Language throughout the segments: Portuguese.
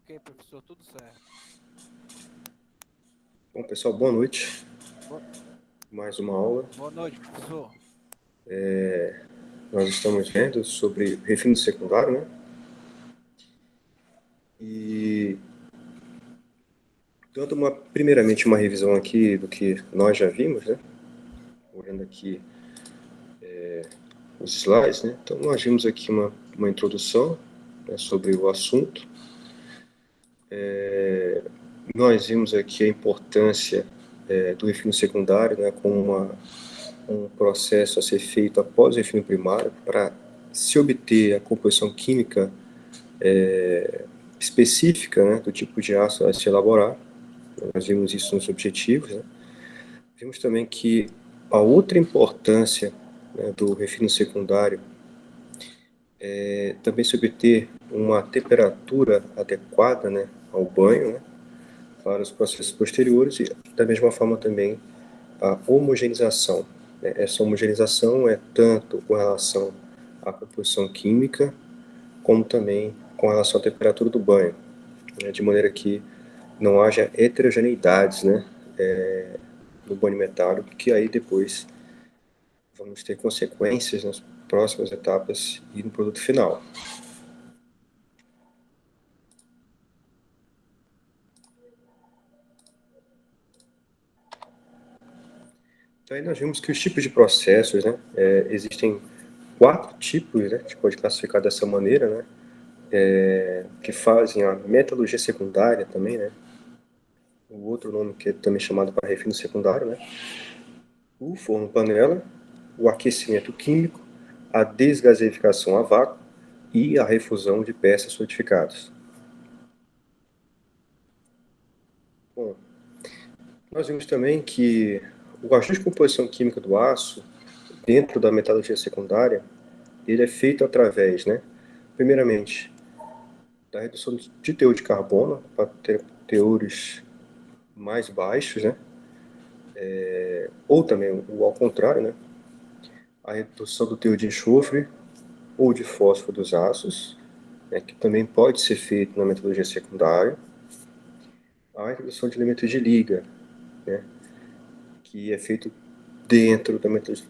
Ok, professor, tudo certo. Bom, pessoal, boa noite. Boa, Mais uma aula. boa noite, professor. Nós estamos vendo sobre refino secundário, né? E dando primeiramente uma revisão aqui do que nós já vimos, né? Olhando aqui os slides, né? Então, nós vimos aqui uma introdução, né, sobre o assunto. Nós vimos aqui a importância do refino secundário, né, como um processo a ser feito após o refino primário para se obter a composição química específica, né, do tipo de aço a se elaborar. Nós vimos isso nos objetivos, né? Vimos também que a outra importância, né, do refino secundário é também se obter uma temperatura adequada, né, ao banho, né, para os processos posteriores, e da mesma forma também a homogeneização, né? Essa homogeneização é tanto com relação à composição química, como também com relação à temperatura do banho, né, de maneira que não haja heterogeneidades, né, no banho metálico, que aí depois vamos ter consequências nas próximas etapas e no produto final. Então aí nós vimos que os tipos de processos, né, existem 4 tipos, né, que a gente pode classificar dessa maneira, né, que fazem a metalurgia secundária também, né, o outro nome que é também chamado para refino secundário, né, o forno-panela, o aquecimento químico, a desgaseificação a vácuo e a refusão de peças solidificadas. Bom, nós vimos também que o ajuste de composição química do aço, dentro da metalurgia secundária, ele é feito através, né, primeiramente, da redução de teor de carbono para ter teores mais baixos, né, ou também o ao contrário, né, a redução do teor de enxofre ou de fósforo dos aços, né, que também pode ser feito na metalurgia secundária, a redução de elementos de liga, né, que é feito dentro da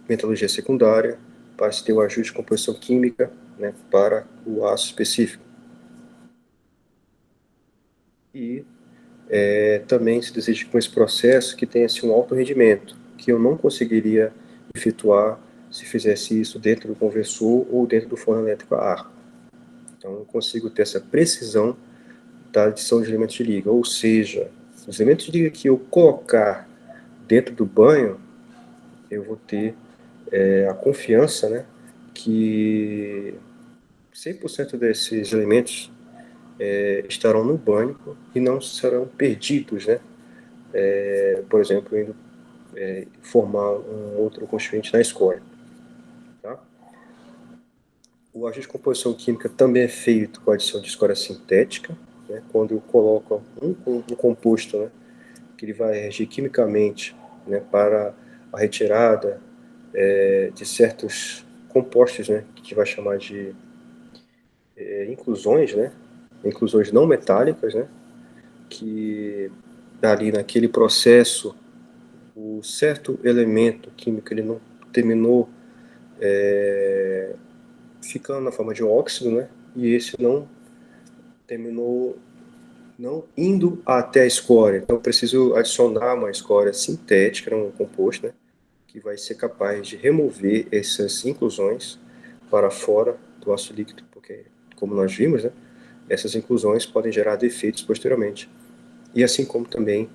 metalurgia secundária para se ter o ajuste de composição química, né, para o aço específico. E também se deseja com esse processo que tenha assim, um alto rendimento, que eu não conseguiria efetuar se fizesse isso dentro do conversor ou dentro do forno elétrico a ar. Então eu consigo ter essa precisão da adição de elementos de liga, ou seja, os elementos de liga que eu colocar dentro do banho, eu vou ter a confiança, né, que 100% desses elementos estarão no banho e não serão perdidos, né, por exemplo, indo formar um outro constituinte na escória. Tá? O ajuste de composição química também é feito com a adição de escória sintética, né, quando eu coloco um composto, né, que ele vai reagir quimicamente, né, para a retirada de certos compostos, né, que a gente vai chamar de inclusões, né, inclusões não metálicas, né, que ali naquele processo o certo elemento químico ele não terminou ficando na forma de óxido, né, e esse não terminou não indo até a escória. Então eu preciso adicionar uma escória sintética, um composto, né, que vai ser capaz de remover essas inclusões para fora do aço líquido, porque, como nós vimos, né, essas inclusões podem gerar defeitos posteriormente. E assim como também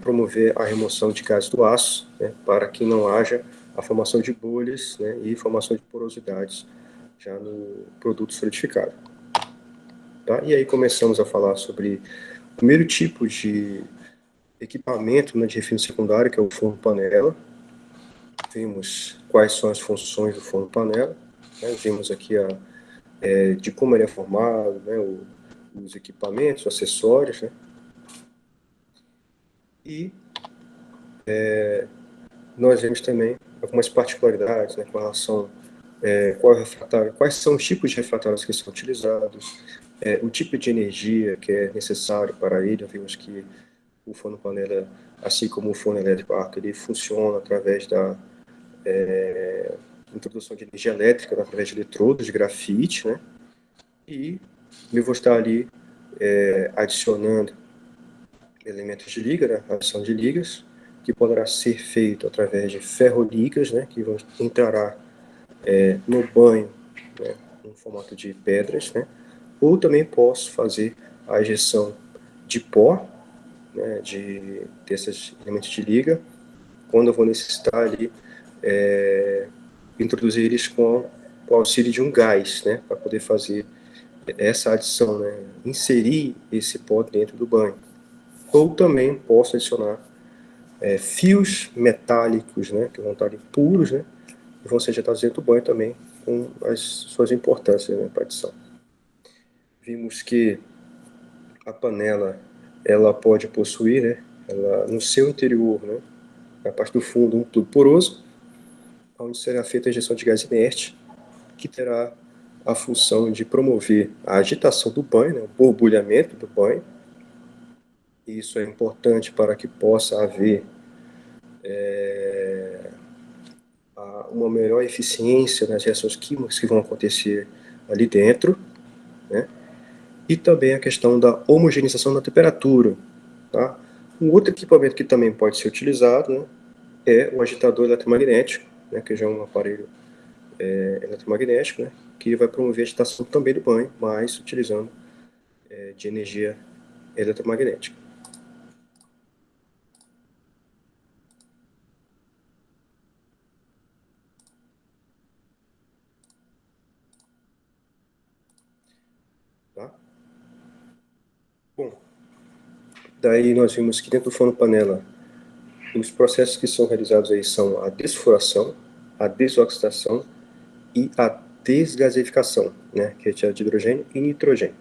promover a remoção de gases do aço, né, para que não haja a formação de bolhas, né, e formação de porosidades já no produto solidificado. Tá? E aí começamos a falar sobre o primeiro tipo de equipamento, né, de refino secundário, que é o forno-panela. Vimos quais são as funções do forno-panela, né, vimos aqui de como ele é formado, né, os equipamentos, os acessórios, né, e nós vemos também algumas particularidades, né, com relação qual refratário, quais são os tipos de refratários que são utilizados, o tipo de energia que é necessário para ele. Vimos que o forno panela, assim como o forno elétrico a arco, ele funciona através da introdução de energia elétrica através de eletrodos de grafite, né? E eu vou estar ali adicionando elementos de liga, né? Adição de ligas, que poderá ser feito através de ferroligas, né? Que vão entrará no banho, né? No formato de pedras, né? Ou também posso fazer a injeção de pó, né? Desses elementos de liga, quando eu vou necessitar ali introduzir eles com o auxílio de um gás, né, para poder fazer essa adição, né, inserir esse pó dentro do banho. Ou também posso adicionar fios metálicos, né, que vão estar ali puros, né, e vão ser injetados dentro do banho também, com as suas importâncias, né, para adição. Vimos que a panela, ela pode possuir, né, ela, no seu interior, né, na parte do fundo, um tubo poroso, onde será feita a injeção de gás inerte, que terá a função de promover a agitação do banho, né, o borbulhamento do banho. Isso é importante para que possa haver uma melhor eficiência nas reações químicas que vão acontecer ali dentro, né? E também a questão da homogeneização da temperatura. Tá? Um outro equipamento que também pode ser utilizado, né, é o agitador eletromagnético, né, que já é um aparelho eletromagnético, né, que vai promover a agitação também do banho, mas utilizando de energia eletromagnética. Tá? Bom, daí nós vimos que dentro do forno panela, os processos que são realizados aí são a desfloração, a desoxidação e a desgaseificação, né, que é de hidrogênio e nitrogênio.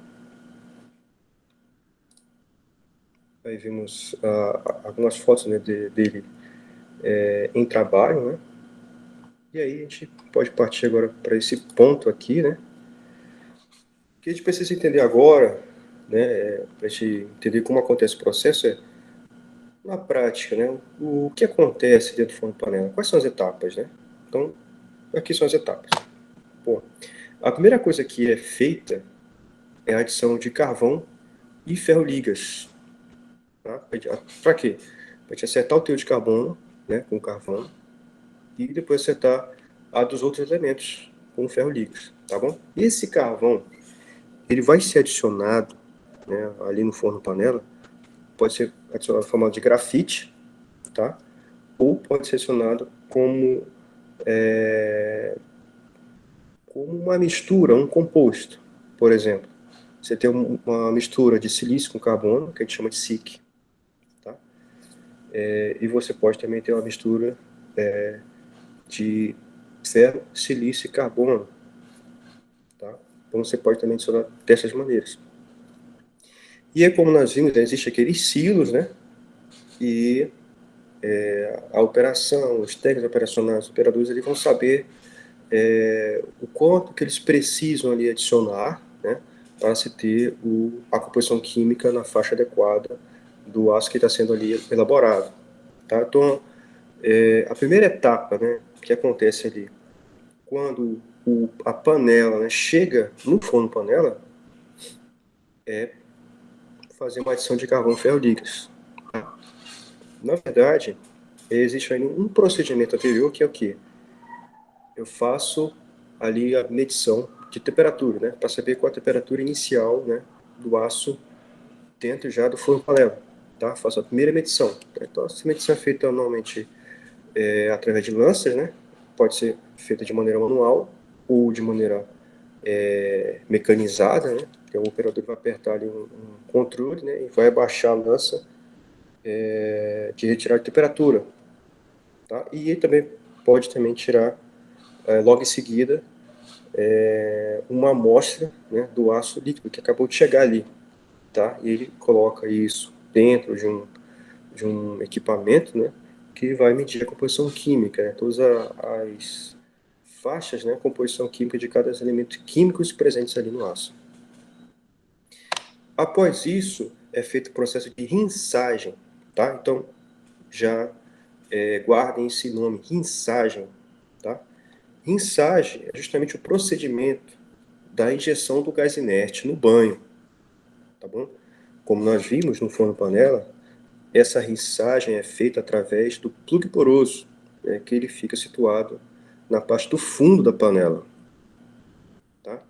Aí vimos algumas fotos, né, dele em trabalho, né? E aí a gente pode partir agora para esse ponto aqui, né? O que a gente precisa entender agora, né, para a gente entender como acontece o processo na prática, né, o que acontece dentro do forno panela? Quais são as etapas, né? Então, aqui são as etapas. Bom, a primeira coisa que é feita é a adição de carvão e ferroligas. Tá? Para quê? Para gente acertar o teor de carbono, né, com carvão, e depois acertar a dos outros elementos com ferroligas, tá bom? Esse carvão, ele vai ser adicionado, né, ali no forno panela, pode ser adicionado em forma de grafite, tá? Ou pode ser adicionado como uma mistura, um composto, por exemplo. Você tem uma mistura de silício com carbono, que a gente chama de SiC, tá? E você pode também ter uma mistura de ferro, silício e carbono, tá? Então você pode também adicionar dessas maneiras. E é como nós vimos, né, existe aqueles silos, né? E a operação, os técnicos operacionais, os operadores, eles vão saber o quanto que eles precisam ali adicionar, né, para se ter a composição química na faixa adequada do aço que está sendo ali elaborado. Tá? Então, a primeira etapa, né, que acontece ali, quando a panela, né, chega no forno panela, é fazer uma adição de carvão ferro-ligas. Tá? Na verdade, existe aí um procedimento anterior que é o quê? Eu faço ali a medição de temperatura, né, para saber qual a temperatura inicial, né, do aço dentro já do forno panela, tá? Faço a primeira medição. Tá? Então, essa medição é feita normalmente através de lanças, né? Pode ser feita de maneira manual ou de maneira mecanizada, né? Então, o operador vai apertar ali um controle, né, e vai abaixar a lança de retirar de temperatura, tá? E ele também pode também tirar logo em seguida uma amostra, né, do aço líquido que acabou de chegar ali, tá? E ele coloca isso dentro de um equipamento, né, que vai medir a composição química, né, todas as faixas, né, composição química de cada elemento químicos presentes ali no aço. Após isso, é feito o processo de rinçagem, tá? Então, já guardem esse nome, rinçagem, tá? Rinçagem é justamente o procedimento da injeção do gás inerte no banho, tá bom? Como nós vimos no forno-panela, essa rinçagem é feita através do plug poroso, né, que ele fica situado na parte do fundo da panela, tá?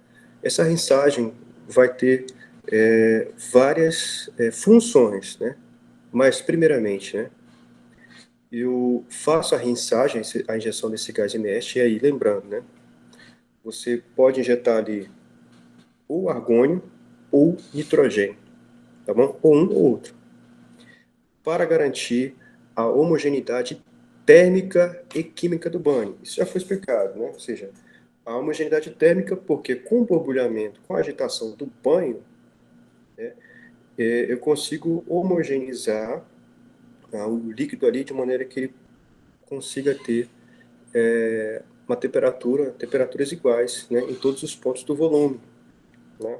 Essa rinçagem vai ter várias funções, né? Mas, primeiramente, né, eu faço a rinçagem, a injeção desse gás inerte, e aí, lembrando, né, você pode injetar ali ou argônio ou nitrogênio, tá bom? Ou um ou outro, para garantir a homogeneidade térmica e química do banho. Isso já foi explicado, né? Ou seja, a homogeneidade térmica, porque com o borbulhamento, com a agitação do banho, eu consigo homogeneizar o líquido ali de maneira que ele consiga ter uma temperaturas iguais, né, em todos os pontos do volume, né?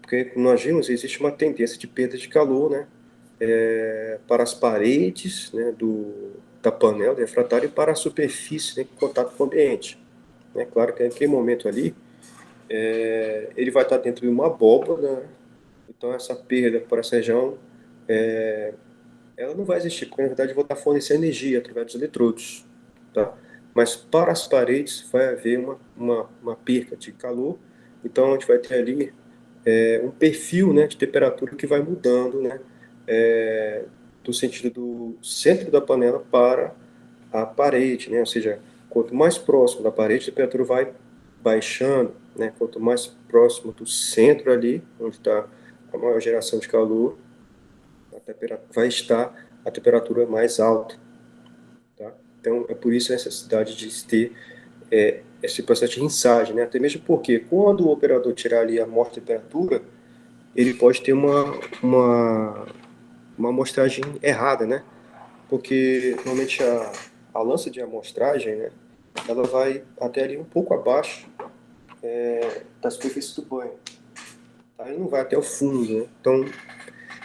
Porque, como nós vimos, existe uma tendência de perda de calor, né, para as paredes, né, da panela do refratário e para a superfície, né, em contato com o ambiente. É claro que naquele momento ali, ele vai estar dentro de uma abóbora, né? Então essa perda para essa região, ela não vai existir, porque na verdade eu vou estar fornecendo energia através dos eletrodos, tá? Mas para as paredes vai haver uma perca de calor, então a gente vai ter ali um perfil, né, de temperatura que vai mudando, né, do sentido do centro da panela para a parede, né, ou seja, quanto mais próximo da parede, a temperatura vai baixando, né, quanto mais próximo do centro ali, onde está a maior geração de calor, vai estar a temperatura mais alta, tá? Então, é por isso a necessidade de ter esse processo de rinçagem, né? Até mesmo porque quando o operador tirar ali a maior temperatura, ele pode ter uma amostragem errada, né? Porque normalmente a lança de amostragem, né, ela vai até ali um pouco abaixo da superfície do banho. Tá? Ele não vai até o fundo, né? Então,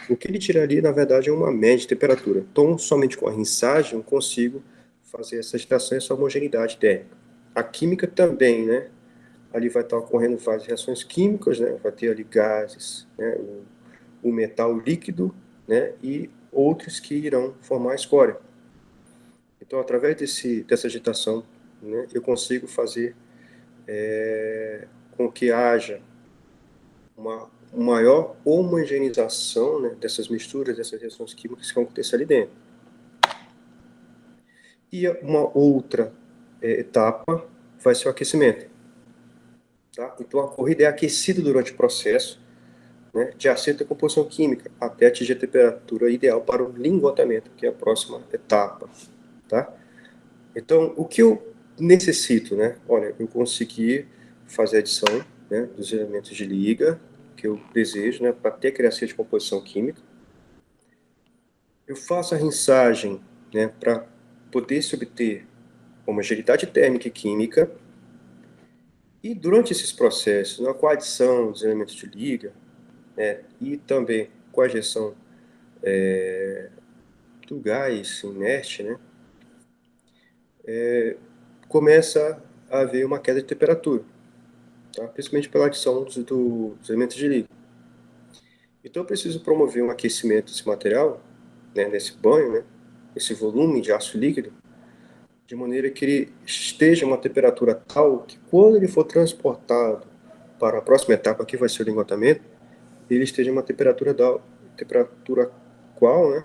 o que ele tira ali, na verdade, é uma média de temperatura. Então, somente com a rinçagem, eu consigo fazer essa agitação e essa homogeneidade térmica. A química também, né? Ali vai estar ocorrendo várias reações químicas, né? Vai ter ali gases, né? O metal líquido, né? E outros que irão formar a escória. Então, através dessa agitação, né? Eu consigo fazer com que haja uma maior homogeneização, né, dessas misturas, dessas reações químicas que vão acontecer ali dentro. E uma outra etapa vai ser o aquecimento. Tá? Então a corrida é aquecida durante o processo, né, de acerto da composição química até atingir a temperatura ideal para o lingotamento, que é a próxima etapa. Tá? Então, o que eu necessito, né? Olha, eu consegui fazer a adição, né, dos elementos de liga que eu desejo, né, para ter a criação de composição química. Eu faço a rinçagem, né, para poder se obter homogeneidade térmica e química. E durante esses processos, né, com a adição dos elementos de liga, né, e também com a injeção do gás inerte, né, começa a haver uma queda de temperatura, tá? Principalmente pela adição dos elementos de liga. Então eu preciso promover um aquecimento desse material, né, nesse banho, né, esse volume de aço líquido, de maneira que ele esteja a uma temperatura tal que quando ele for transportado para a próxima etapa, que vai ser o lingotamento, ele esteja a uma temperatura qual, né,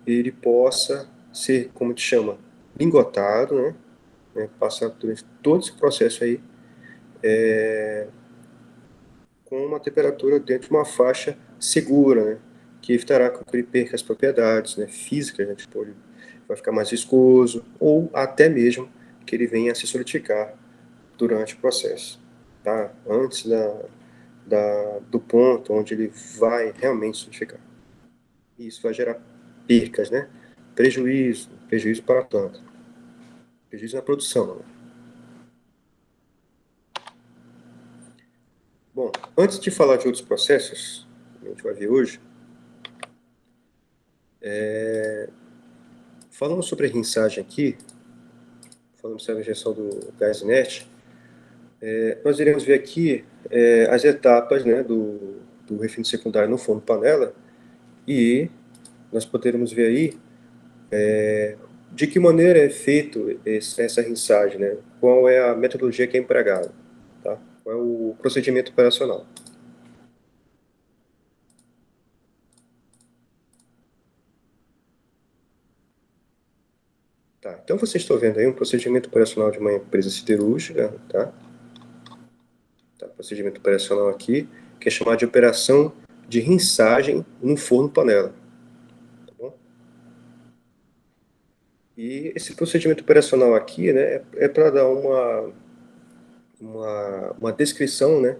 ele possa ser, como te chama, lingotado, passar durante todo esse processo aí, com uma temperatura dentro de uma faixa segura, né, que evitará que ele perca as propriedades, né, físicas, né, tipo, ele vai ficar mais viscoso, ou até mesmo que ele venha a se solidificar durante o processo, tá? Antes do ponto onde ele vai realmente solidificar. Isso vai gerar percas, né? Prejuízo para a planta, prejuízo na produção, né? Bom, antes de falar de outros processos, a gente vai ver hoje, falando sobre a rinçagem aqui, falando sobre a injeção do gás inerte, nós iremos ver aqui as etapas, né, do refino secundário no forno panela, e nós poderemos ver aí de que maneira é feito essa rinçagem, né? Qual é a metodologia que é empregada, tá? Qual é o procedimento operacional. Tá, então vocês estão vendo aí um procedimento operacional de uma empresa siderúrgica, tá? Procedimento operacional aqui, que é chamado de operação de rinçagem no forno panela. Tá bom? E esse procedimento operacional aqui, né, é para dar uma descrição, né,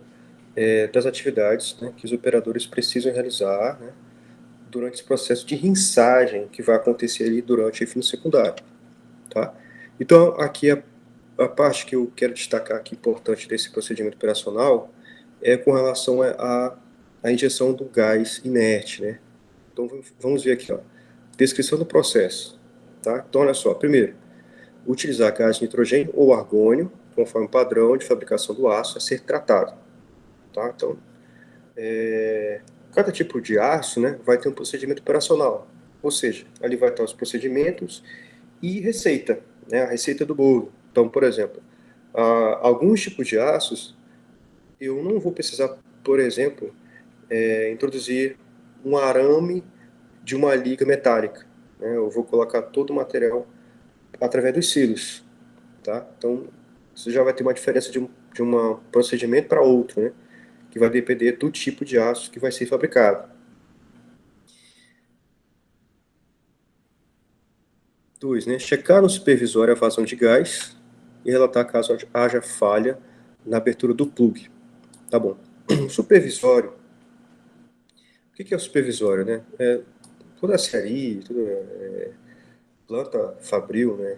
das atividades, né, que os operadores precisam realizar, né, durante esse processo de rinçagem que vai acontecer ali durante o refino secundário. Tá? Então, aqui a parte que eu quero destacar aqui, importante desse procedimento operacional, é com relação à injeção do gás inerte, né? Então, vamos ver aqui, ó, descrição do processo. Tá? Então, olha só, primeiro, utilizar gás nitrogênio ou argônio, conforme o padrão de fabricação do aço, a ser tratado. Tá? Então, cada tipo de aço, né, vai ter um procedimento operacional, ou seja, ali vai estar os procedimentos e receita, né, a receita do bolo. Então, por exemplo, alguns tipos de aços, eu não vou precisar, por exemplo, introduzir um arame de uma liga metálica. Né, eu vou colocar todo o material através dos silos. Tá? Então, você já vai ter uma diferença de um procedimento para outro, né, que vai depender do tipo de aço que vai ser fabricado. 2, né, checar no supervisório a vazão de gás e relatar caso haja falha na abertura do plug. Tá bom. Supervisório. O que é o supervisório, né? Toda a série, toda planta fabril, né,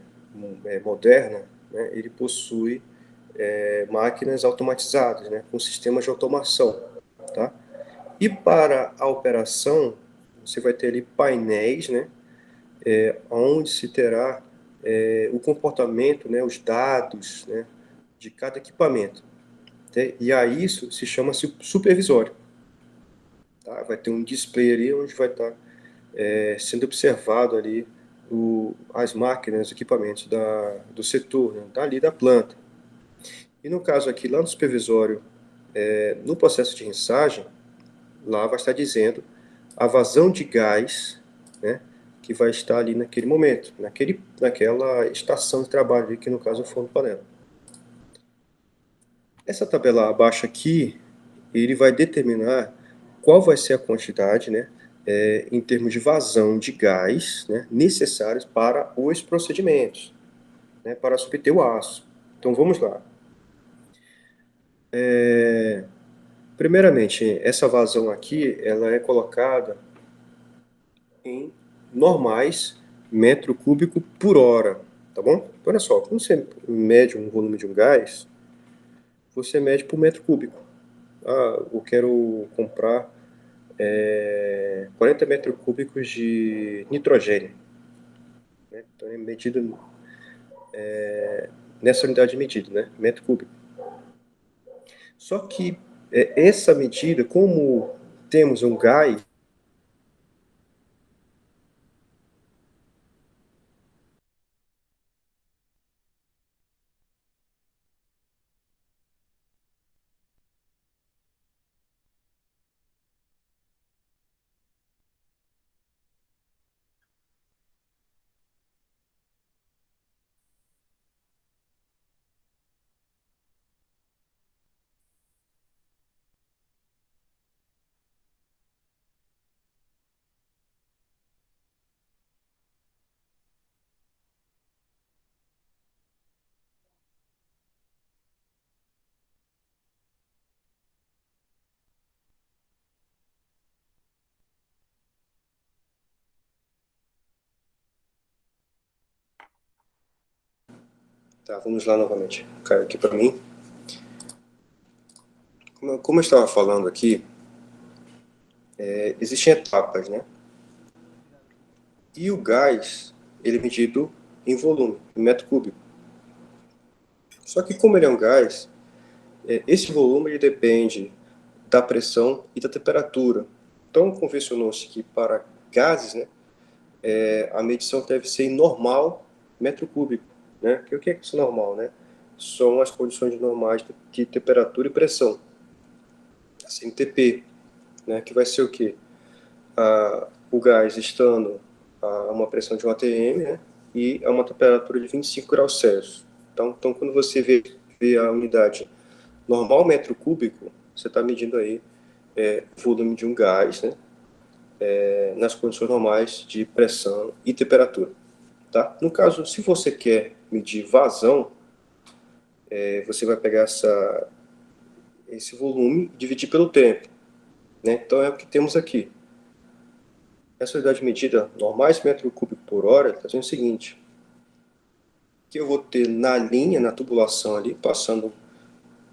moderna, né, ele possui máquinas automatizadas, né, com sistemas de automação, tá? E para a operação, você vai ter ali painéis, né, onde se terá o comportamento, né, os dados, né, de cada equipamento. E a isso se chama supervisório. Tá? Vai ter um display ali onde vai estar sendo observado ali as máquinas, os equipamentos do setor, né, dali da planta. E no caso aqui, lá no supervisório, no processo de rinçagem, lá vai estar dizendo a vazão de gás, né, que vai estar ali naquele momento, naquela estação de trabalho ali, que no caso é o forno panela. Essa tabela abaixo aqui, ele vai determinar qual vai ser a quantidade, né, em termos de vazão de gás, né, necessários para os procedimentos, né, para subter o aço. Então vamos lá. Primeiramente, essa vazão aqui, ela é colocada em normais metro cúbico por hora, tá bom? Então, olha só, quando você mede um volume de um gás, você mede por metro cúbico. Ah, eu quero comprar 40 metros cúbicos de nitrogênio. Né? Então é medido nessa unidade de medida, né? Metro cúbico. Só que essa medida, como temos um gás, tá, vamos lá novamente, caiu aqui para mim. Como eu estava falando aqui, existem etapas, né? E o gás, ele é medido em volume, em metro cúbico. Só que como ele é um gás, esse volume ele depende da pressão e da temperatura. Então, convencionou-se que para gases, né, a medição deve ser em normal metro cúbico. Né? O que é isso normal? Né? São as condições normais de temperatura e pressão, a CMTP, né? Que vai ser o quê? O gás estando a uma pressão de 1 atm, né? E a uma temperatura de 25 graus Celsius. Então quando você vê a unidade normal metro cúbico, você está medindo aí o volume de um gás, né? Nas condições normais de pressão e temperatura. Tá? No caso, se você quer medir vazão, você vai pegar esse volume e dividir pelo tempo. Né? Então é o que temos aqui. Essa unidade de medida normais metro cúbico por hora está dizendo o seguinte, que eu vou ter na linha, na tubulação ali, passando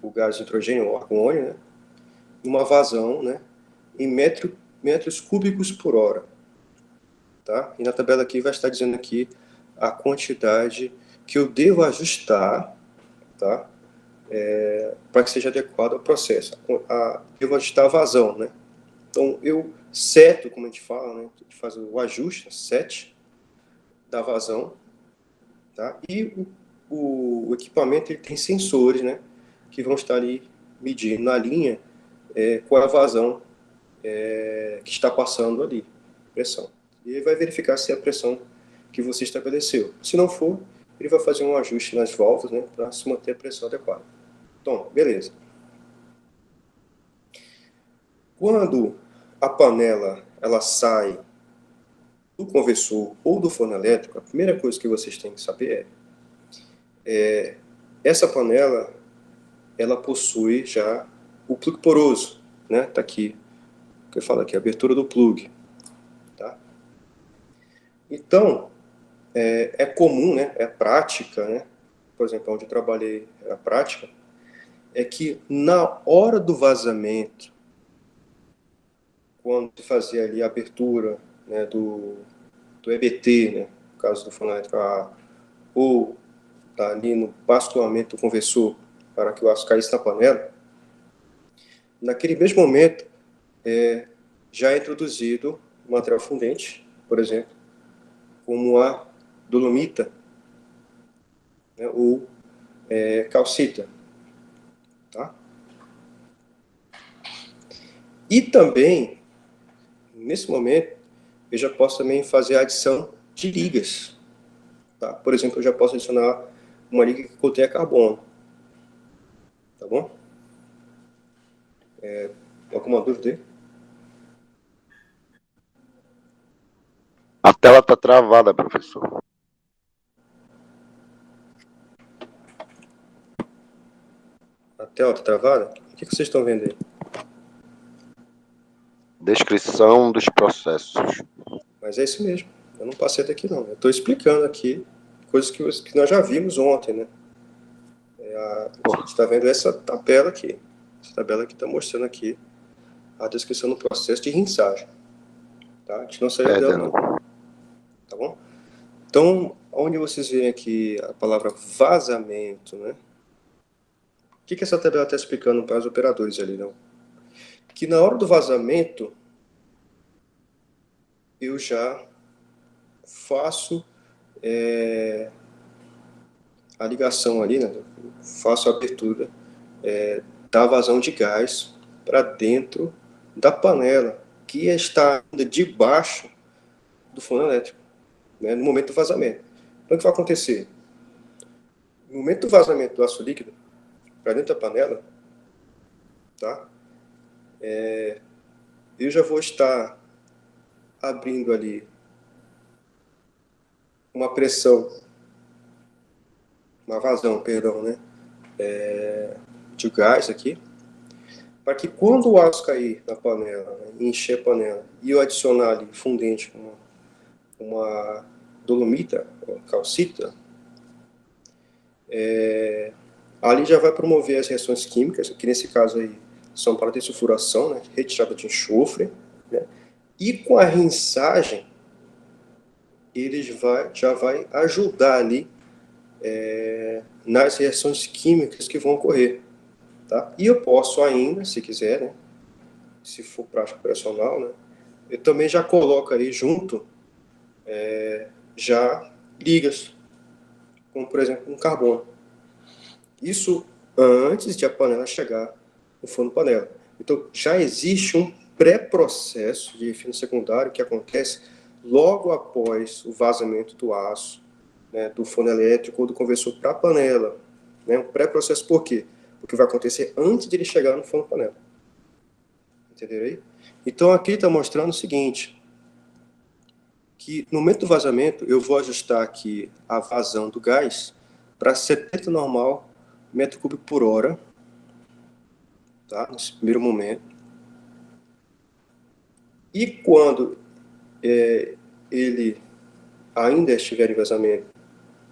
o gás de nitrogênio, o argônio, né? Uma vazão, né? Em metros cúbicos por hora. Tá? E na tabela aqui vai estar dizendo aqui a quantidade que eu devo ajustar, tá? Para que seja adequado ao processo. Devo ajustar a vazão, né? Então, eu seto, como a gente fala, né? A gente faz o ajuste, set da vazão, tá? E o equipamento ele tem sensores, né? Que vão estar ali medindo na linha qual é a vazão que está passando ali, pressão. E ele vai verificar se é a pressão que você estabeleceu. Se não for, ele vai fazer um ajuste nas válvulas, né? Para se manter a pressão adequada. Então, beleza. Quando a panela ela sai do conversor ou do forno elétrico, a primeira coisa que vocês têm que saber essa panela ela possui já o plug poroso, né? Tá aqui, o que eu falo aqui, a abertura do plug, tá? Então, é comum, né? É prática, né? Por exemplo, onde eu trabalhei, a prática é que na hora do vazamento, quando se fazia ali a abertura, né, do EBT, né, no caso do forno elétrico A, ou tá ali no basculamento do conversor para que o aço caísse na panela, naquele mesmo momento já é introduzido o material fundente, por exemplo, como a dolomita, né, ou calcita. Tá? E também, nesse momento, eu já posso também fazer a adição de ligas. Tá? Por exemplo, eu já posso adicionar uma liga que contenha carbono. Tá bom? Alguma dúvida aí? A tela está travada, professor. A tela está travada? O que vocês estão vendo aí? Descrição dos processos. Mas é isso mesmo. Eu não passei daqui, não. Eu estou explicando aqui coisas que nós já vimos ontem, né? A gente está vendo essa tabela aqui. Essa tabela que está mostrando aqui a descrição do processo de rinçagem. Tá? A gente não saiu dela, não. Tá bom? Então, onde vocês veem aqui a palavra vazamento, né? O que essa tabela está explicando para os operadores ali, não? Que na hora do vazamento, eu já faço a ligação ali, né? Faço a abertura da vazão de gás para dentro da panela, que está ainda debaixo do forno elétrico, né? No momento do vazamento. Então, o que vai acontecer? No momento do vazamento do aço líquido para dentro da panela, tá? Eu já vou estar abrindo ali uma pressão, uma vazão, perdão, né? De gás aqui, para que quando o aço cair na panela, né, encher a panela, e eu adicionar ali fundente, uma dolomita, uma calcita, ali já vai promover as reações químicas, que nesse caso aí são para dessulfuração, né, retirada de enxofre, né? E com a rinçagem, já vai ajudar ali nas reações químicas que vão ocorrer. Tá? E eu posso ainda, se quiser, né, se for prática operacional, né, eu também já coloco aí junto já ligas, como por exemplo um carbono. Isso antes de a panela chegar no forno panela. Então já existe um pré-processo de refino secundário que acontece logo após o vazamento do aço, né, do forno elétrico ou do conversor para a panela. Né? Um pré-processo por quê? Porque vai acontecer antes de ele chegar no forno panela. Entenderam aí? Então aqui está mostrando o seguinte, que no momento do vazamento eu vou ajustar aqui a vazão do gás para 70 normal metro cúbico por hora, tá? Nesse primeiro momento. E quando ele ainda estiver em vazamento,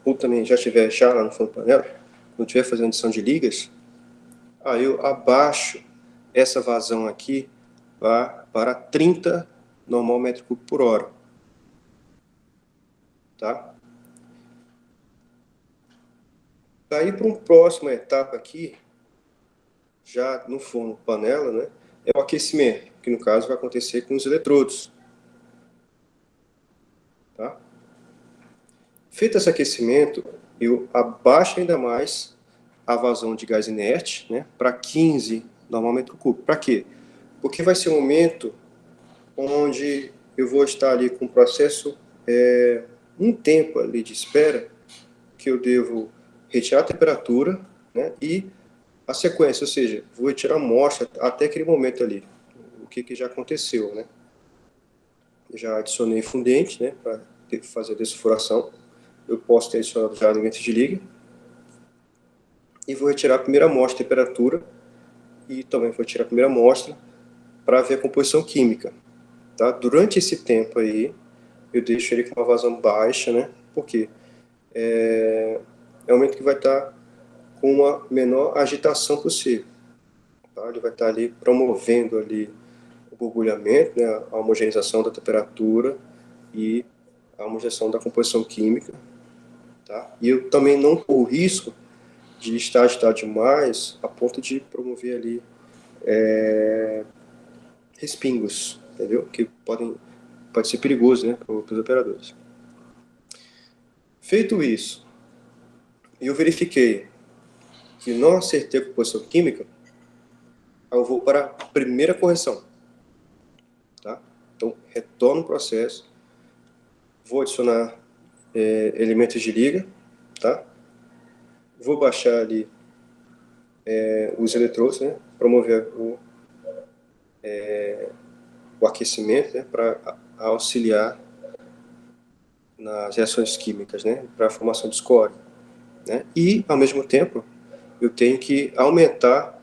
ou também já estiver já lá no fundo da panela, quando estiver fazendo adição de ligas, aí eu abaixo essa vazão aqui para 30 normal metro cúbico por hora. Tá? Daí para uma próxima etapa aqui, já no forno panela, né, é o aquecimento, que no caso vai acontecer com os eletrodos. Tá? Feito esse aquecimento, eu abaixo ainda mais a vazão de gás inerte, né, para 15 normal metro cúbico. Para quê? Porque vai ser um momento onde eu vou estar ali com o processo, um tempo ali de espera, que eu devo retirar a temperatura, né, e a sequência, ou seja, vou retirar a amostra até aquele momento ali, o que já aconteceu, né. Eu já adicionei fundente, né, para fazer a desfuração. Eu posso ter adicionado já elementos de liga. E vou retirar a primeira amostra de temperatura e também vou tirar a primeira amostra para ver a composição química. Tá? Durante esse tempo aí, eu deixo ele com uma vazão baixa, né? Porque é um momento que vai estar com uma menor agitação possível. Tá? Ele vai estar ali promovendo ali o borbulhamento, né? A homogeneização da temperatura e a homogeneização da composição química. Tá? E eu também não corro o risco de estar agitado demais a ponto de promover ali respingos, entendeu? Que pode ser perigoso, né, para os operadores. Feito isso, eu verifiquei que não acertei a composição química, eu vou para a primeira correção. Tá? Então, retorno o processo, vou adicionar elementos de liga, tá? Vou baixar ali os eletrodos, né? Promover o aquecimento, né? Para auxiliar nas reações químicas, né? Para a formação de escória. Né? E, ao mesmo tempo, eu tenho que aumentar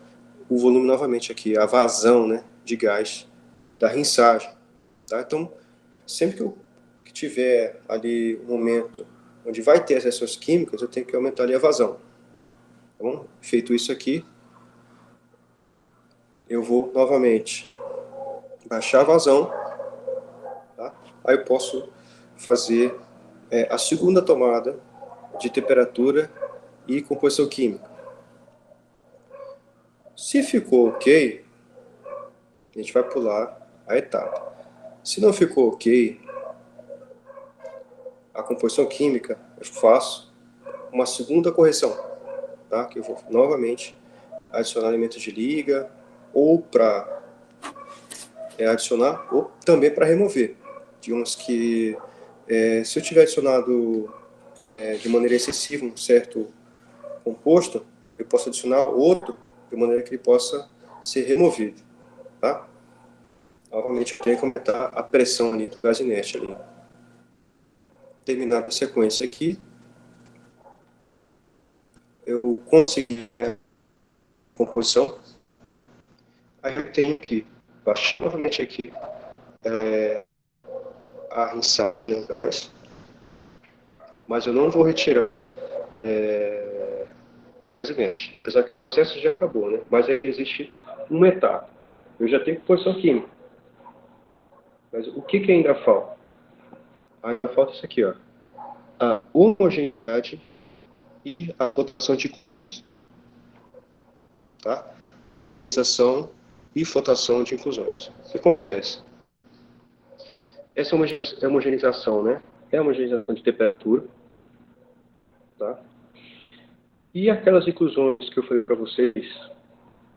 o volume novamente aqui, a vazão, né, de gás da rinçagem. Tá? Então, sempre que tiver ali um momento onde vai ter as reações químicas, eu tenho que aumentar ali a vazão. Tá bom? Feito isso aqui, eu vou novamente baixar a vazão. Tá? Aí eu posso fazer a segunda tomada de temperatura e composição química. Se ficou ok, a gente vai pular a etapa. Se não ficou ok a composição química, eu faço uma segunda correção, tá? Que eu vou novamente adicionar elementos de liga, ou para adicionar, ou também para remover. Digamos que se eu tiver adicionado de maneira excessiva um certo composto, eu posso adicionar outro de maneira que ele possa ser removido. Tá? Novamente, eu tenho que aumentar a pressão ali do gás inerte ali. Terminar a sequência aqui, eu consegui a composição, aí eu tenho que baixar novamente aqui a rinçar, né, mas eu não vou retirar apesar que o processo já acabou, né? Mas aí existe uma etapa. Eu já tenho composição química. Mas o que ainda falta? Ainda falta isso aqui, ó. A homogeneidade e a flotação de inclusões, tá? Homogeneização e flotação de inclusões. O que acontece? Essa homogeneização, né? É a homogeneização de temperatura, tá? E aquelas inclusões que eu falei para vocês,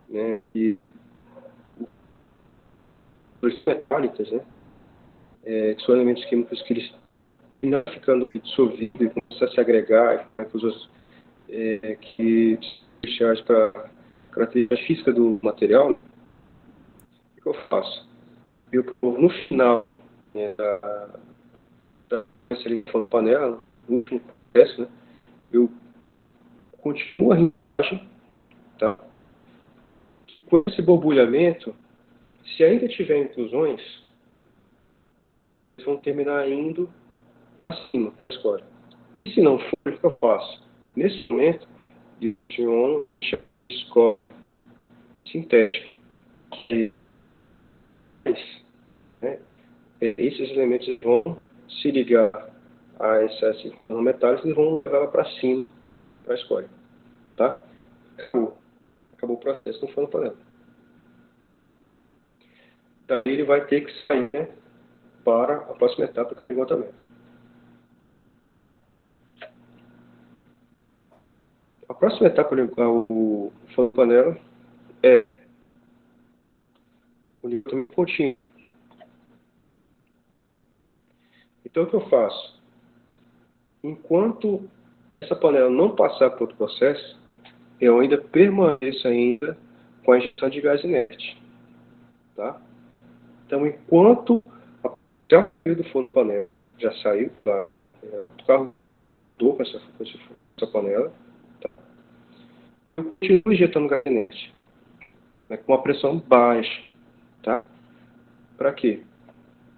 né? E as metálicas, né? Que são elementos químicos que eles terminam ficando dissolvidos e começam a se agregar, inclusões que são especiais para características físicas do material. O que eu faço? Eu, no final, né, da panela, no último processo, né, eu continuo a remoagem, tá? Com esse borbulhamento, se ainda tiver inclusões, eles vão terminar indo acima da escória. E se não for, o que eu faço? Nesse momento, eu adiciono escória sintética. Né, esses elementos vão se ligar a essas metálicas e vão levar ela para cima, para a escória. Tá? Acabou o processo no forno panela. Daí ele vai ter que sair, né, para a próxima etapa, que é o engotamento. A próxima etapa do forno panela é o engotamento contínuo. Então o que eu faço? Enquanto essa panela não passar por outro processo, eu ainda permaneço ainda com a injeção de gás inerte. Tá? Então, enquanto já saiu do forno panela, já saiu, tá? O carro estou com essa panela, tá? Eu continuo injetando gás inerte, né, com uma pressão baixa. Tá? Para quê?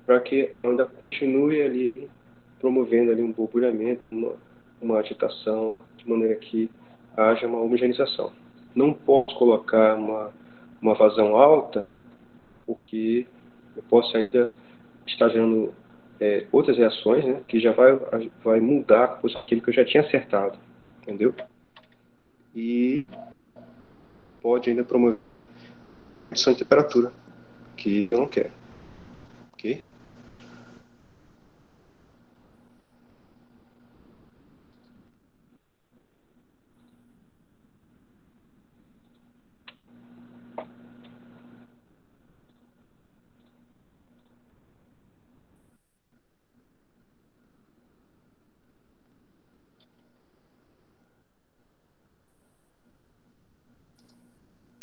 Para que ainda continue ali promovendo ali um borbulhamento, uma agitação, de maneira que haja uma homogeneização. Não posso colocar uma vazão alta, porque eu posso ainda estar gerando outras reações, né, que já vai mudar aquilo que eu já tinha acertado, entendeu? E pode ainda promover redução de temperatura, que eu não quero, ok?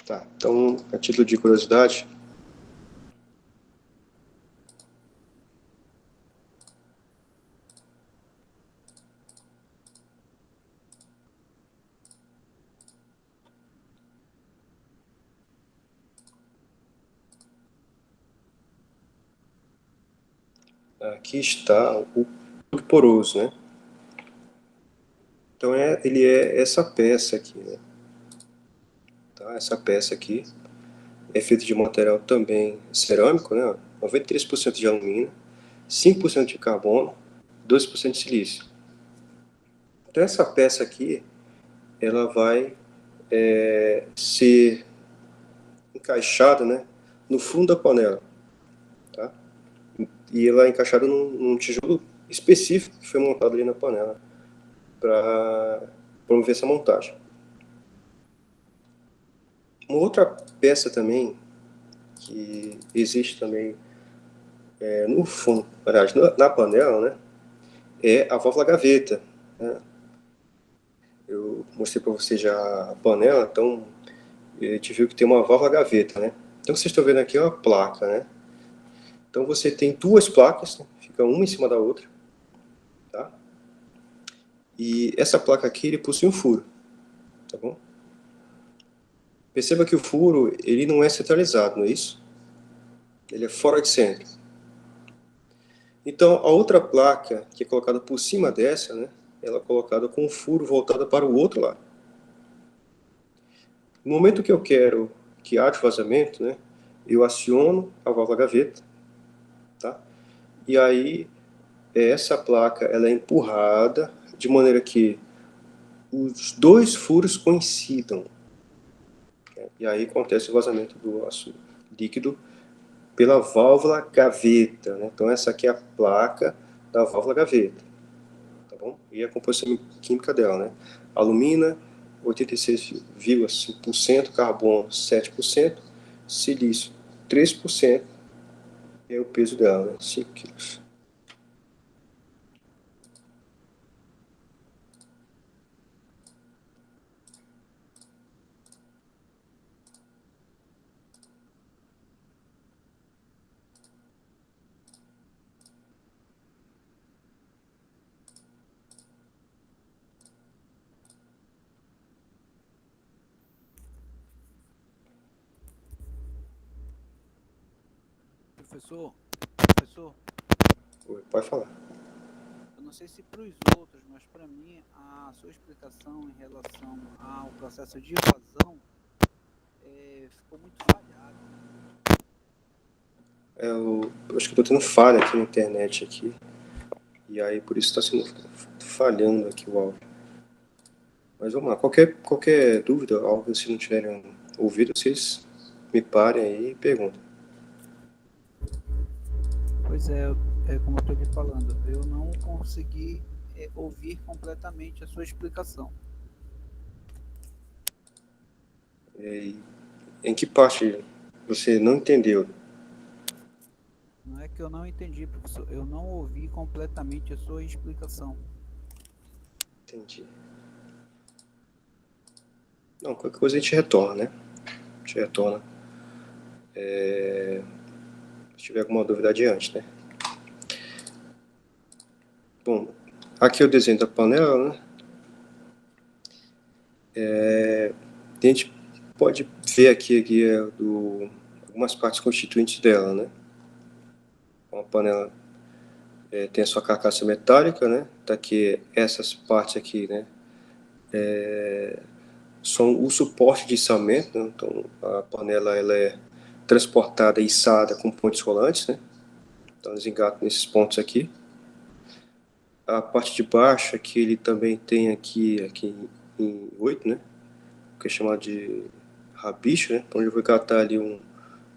Tá, então, a título de curiosidade, aqui está o tubo poroso, né? Então, ele é essa peça aqui, né? Tá? Essa peça aqui é feita de material também cerâmico, né? 93% de alumínio, 5% de carbono, 12% de silício. Então, essa peça aqui, ela vai ser encaixada, né, no fundo da panela. Tá? E ela é encaixada num tijolo específico que foi montado ali na panela para promover essa montagem. Uma outra peça também que existe também no fundo, na panela, né, é a válvula gaveta. Né? Eu mostrei para você já a panela, então a gente viu que tem uma válvula gaveta, né? Então vocês estão vendo aqui uma placa, né? Então você tem duas placas, né? Fica uma em cima da outra, tá? E essa placa aqui, ele possui um furo, tá bom? Perceba que o furo, ele não é centralizado, não é isso? Ele é fora de centro. Então, a outra placa, que é colocada por cima dessa, né? Ela é colocada com o furo voltado para o outro lado. No momento que eu quero que haja vazamento, né? Eu aciono a válvula gaveta, tá? e aí essa placa ela é empurrada de maneira que os dois furos coincidam. E aí acontece o vazamento do ácido líquido pela válvula gaveta, né? Então essa aqui é a placa da válvula gaveta, tá bom? E a composição química dela, né? Alumina 86,5%, carbono 7%, silício 3%, e é o peso dela, né? 5 quilos. Professor, Pode falar. eu não sei se para os outros, mas para mim, a sua explicação em relação ao processo de evasão ficou muito falhada. Eu acho que eu tô tendo falha aqui na internet aqui. E aí por isso está sendo falhando aqui o áudio. Mas vamos lá, qualquer dúvida, algo que vocês não tiverem ouvido, vocês me parem aí e perguntem. Pois é, como eu estou lhe falando, eu não consegui ouvir completamente a sua explicação. Em que parte você não entendeu? Não é que eu não entendi, professor, eu não ouvi completamente a sua explicação. Entendi. Não, qualquer coisa a gente retorna, né? A gente retorna. Se tiver alguma dúvida adiante, né? Bom, aqui é o desenho da panela, né? A gente pode ver aqui a guia algumas partes constituintes dela, né? Uma panela tem a sua carcaça metálica, né? Tá aqui essas partes aqui, né? São o suporte de içamento, né? Então a panela ela é transportada e içada com pontes rolantes, né? Então eles engatam nesses pontos aqui. A parte de baixo aqui ele também tem aqui em 8, né? Que é chamado de rabicho, né? Onde eu vou engatar ali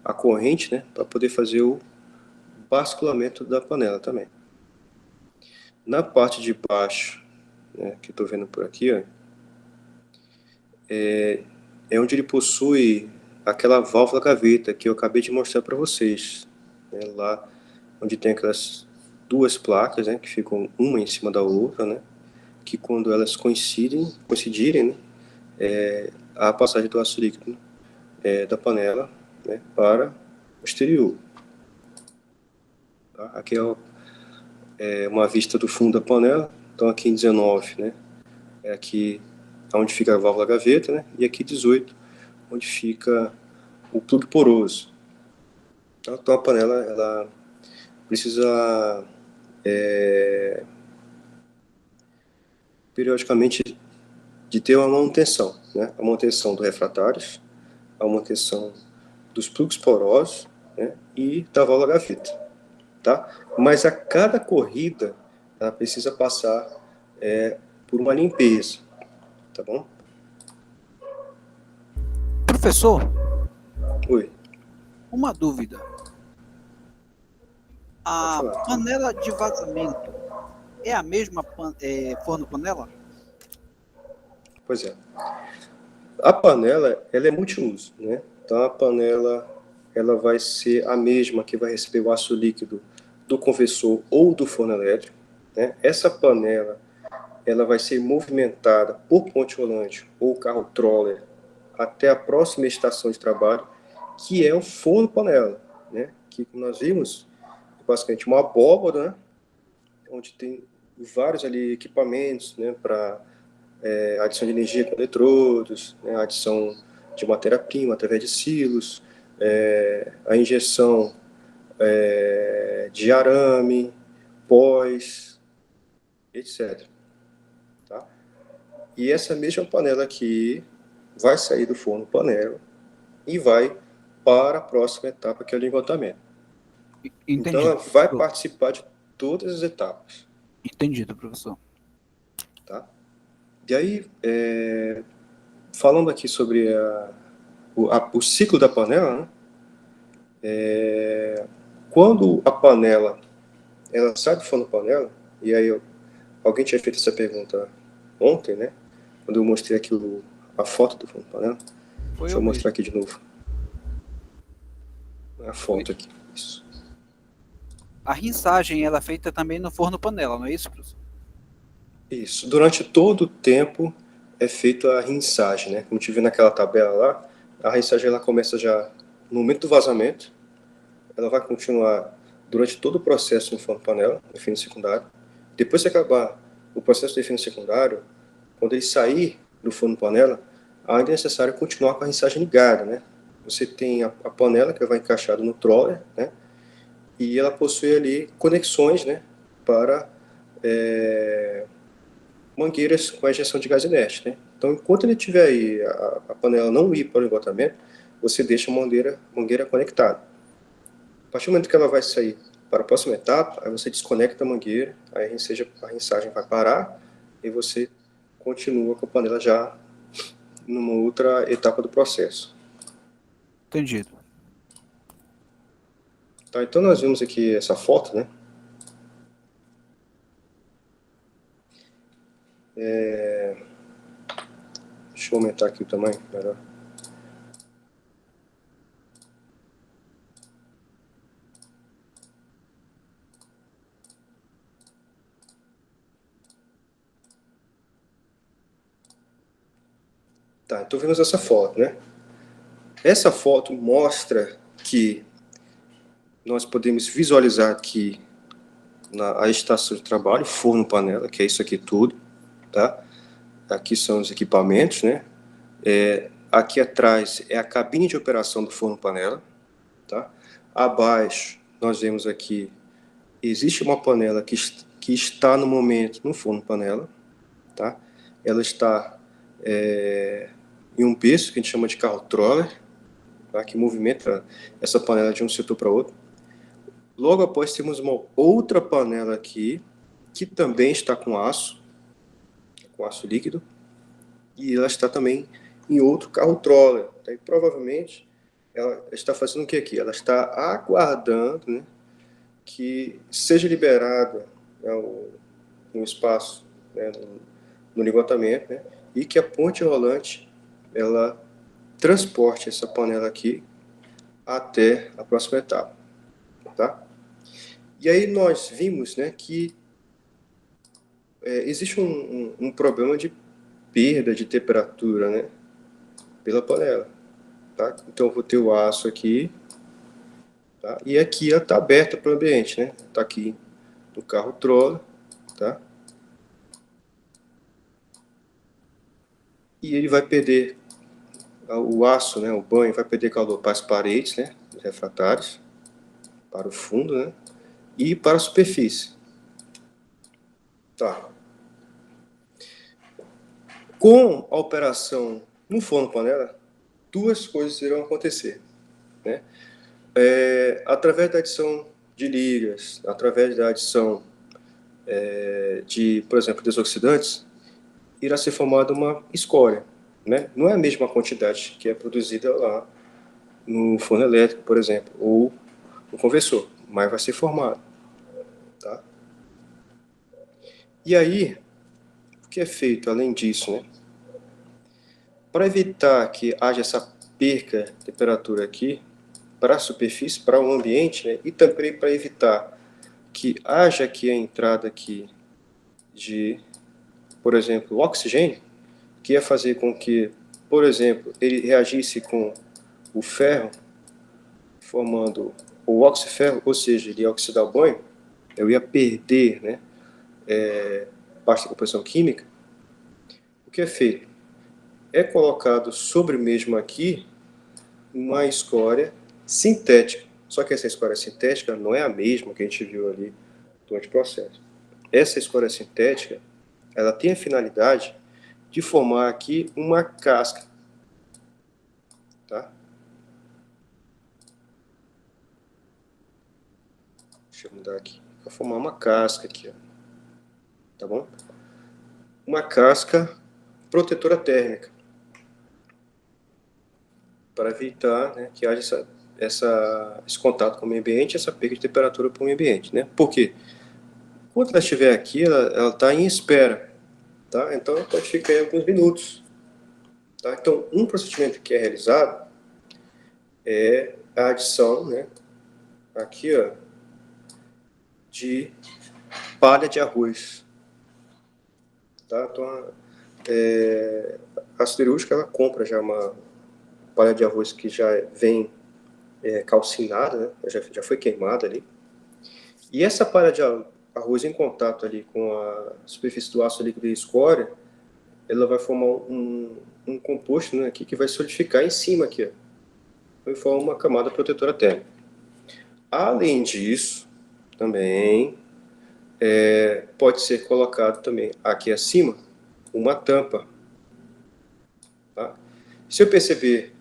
a corrente, né? Para poder fazer o basculamento da panela também. Na parte de baixo, né, que eu estou vendo por aqui, ó, é onde ele possui aquela válvula gaveta que eu acabei de mostrar para vocês, né, lá onde tem aquelas duas placas, né, que ficam uma em cima da outra, né, que quando elas coincidirem, né, a passagem do ácido líquido da panela, né, para o exterior. Tá? Aqui é uma vista do fundo da panela, então aqui em 19, né, é aqui onde fica a válvula gaveta, né, e aqui 18, onde fica o plug poroso. Então a panela ela precisa periodicamente de ter uma manutenção, né? A manutenção dos refratários, a manutenção dos plugs porosos, né? E da válvula gaveta, tá? Mas a cada corrida ela precisa passar por uma limpeza, tá bom? Professor, Oi, uma dúvida. pode A falar. panela de vazamento é a mesma forno-panela? Pois é. A panela, ela é multiuso, né? Então a panela, ela vai ser a mesma que vai receber o ácido líquido do conversor ou do forno elétrico, né? Essa panela, ela vai ser movimentada por ponte rolante ou carro troller até a próxima estação de trabalho, que é o forno panela, né? Que como nós vimos, é basicamente uma abóbora, né? Onde tem vários ali equipamentos, né? Para adição de energia com eletrodos, né, adição de matéria-prima através de silos, a injeção de arame, pós, etc. Tá? E essa mesma panela aqui vai sair do forno panela e vai para a próxima etapa, que é o levantamento. Então, ela Entendido. vai participar de todas as etapas. Entendido, professor. Tá? E aí, falando aqui sobre o ciclo da panela, né? Quando a panela ela sai do forno panela, e aí alguém tinha feito essa pergunta ontem, né? Quando eu mostrei aqui a foto do forno panela. Deixa eu mostrar aqui de novo. A foto aqui. Isso. A rinçagem ela é feita também no forno panela, não é isso, professor? Isso. Durante todo o tempo é feita a rinçagem, né? Como te vi naquela tabela lá, a rinçagem ela começa já no momento do vazamento, ela vai continuar durante todo o processo no forno panela, no fino secundário. Depois que acabar o processo de fino secundário, quando ele sair do forno panela, ainda é necessário continuar com a rinçagem ligada, né? Você tem a panela que vai encaixada no troller, né? E ela possui ali conexões, né? Para mangueiras com a injeção de gás inerte, né? Então, enquanto ele estiver aí, a panela não ir para o engotamento, você deixa a mangueira conectada. A partir do momento que ela vai sair para a próxima etapa, aí você desconecta a mangueira, aí a rinçagem vai parar e você continua com a panela já numa outra etapa do processo. Entendido. Tá, então nós vimos aqui essa foto, né? Deixa eu aumentar aqui o tamanho, melhor. Tá, então vimos essa foto, né? Essa foto mostra que nós podemos visualizar aqui a estação de trabalho, forno panela, que é isso aqui tudo, tá? Aqui são os equipamentos, né? Aqui atrás é a cabine de operação do forno panela, tá? Abaixo nós vemos aqui, existe uma panela que está no momento no forno panela, tá? Ela está em um berço que a gente chama de carro troller, tá? Que movimenta essa panela de um setor para outro. Logo após temos uma outra panela aqui, que também está com aço líquido, e ela está também em outro carro troller. Então, provavelmente ela está fazendo o que aqui? Ela está aguardando, né, que seja liberado, né, um espaço, né, no ligotamento, né, e que a ponte rolante ela transporte essa panela aqui até a próxima etapa, tá? E aí nós vimos, né, que existe um problema de perda de temperatura, né, pela panela, tá? Então eu vou ter o aço aqui, tá? E aqui ela está aberta para o ambiente, né? Está aqui no carro troller, tá? E ele vai perder o aço, né? O banho vai perder calor para as paredes, né? Os refratários, para o fundo, né? E para a superfície. Tá. Com a operação no forno panela, duas coisas irão acontecer, né? Através da adição de ligas, através da adição de, por exemplo, desoxidantes, irá ser formada uma escória, né? Não é a mesma quantidade que é produzida lá no forno elétrico, por exemplo, ou no conversor, mas vai ser formado, tá? E aí, o que é feito além disso, né? Para evitar que haja essa perca de temperatura aqui para a superfície, para o ambiente, né? E também para evitar que haja aqui a entrada aqui de, por exemplo, oxigênio, que ia fazer com que, por exemplo, ele reagisse com o ferro, formando o oxiferro, ou seja, ele ia oxidar o banho, eu ia perder, né, parte da composição química. O que é feito? É colocado sobre mesmo aqui uma escória sintética. Só que essa escória sintética não é a mesma que a gente viu ali durante o processo. Essa escória sintética, ela tem a finalidade de formar aqui uma casca, tá? Deixa eu mudar aqui. Vou formar uma casca aqui, ó. Tá bom? Uma casca protetora térmica, para evitar, né, que haja esse contato com o meio ambiente, essa perda de temperatura para o meio ambiente, né? Por quê? Quando ela estiver aqui, ela está em espera, tá? Então ela pode ficar aí alguns minutos, tá? Então, um procedimento que é realizado é a adição, né, aqui, ó, de palha de arroz, tá? Então, a siderúrgica, ela compra já uma palha de arroz que já vem calcinada, né? Já foi queimada ali. E essa palha de arroz em contato ali com a superfície do ácido líquido e escória, ela vai formar um composto, né, aqui que vai solidificar em cima aqui, ó, e forma uma camada protetora térmica. Além disso, também pode ser colocado também aqui acima uma tampa. Tá? Se eu perceber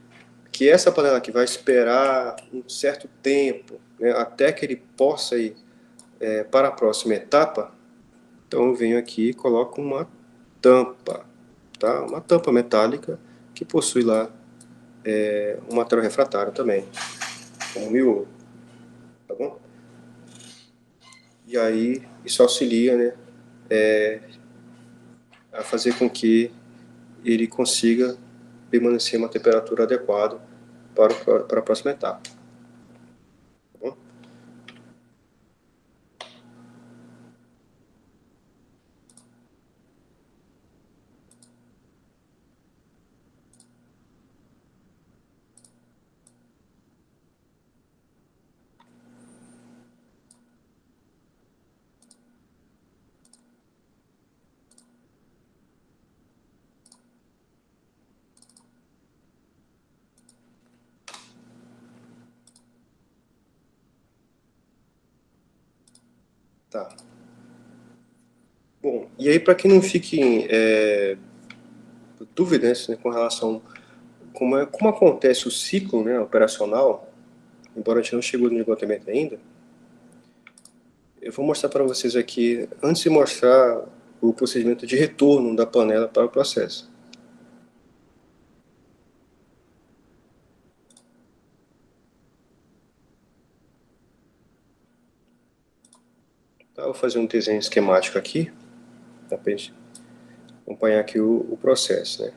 que essa panela aqui vai esperar um certo tempo, né, até que ele possa ir para a próxima etapa, então eu venho aqui e coloco uma tampa, tá? Uma tampa metálica que possui lá um material refratário também, como o miolo, tá bom? E aí isso auxilia, né, a fazer com que ele consiga permanecer uma temperatura adequada para a próxima etapa. Tá bom? Tá. Bom, e aí para que não fiquem dúvidas, né, com relação como acontece o ciclo, né, operacional, embora a gente não chegou no esgotamento ainda, eu vou mostrar para vocês aqui, antes de mostrar o procedimento de retorno da panela para o processo. Tá, eu vou fazer um desenho esquemático aqui, tá, para a gente acompanhar aqui o processo, né?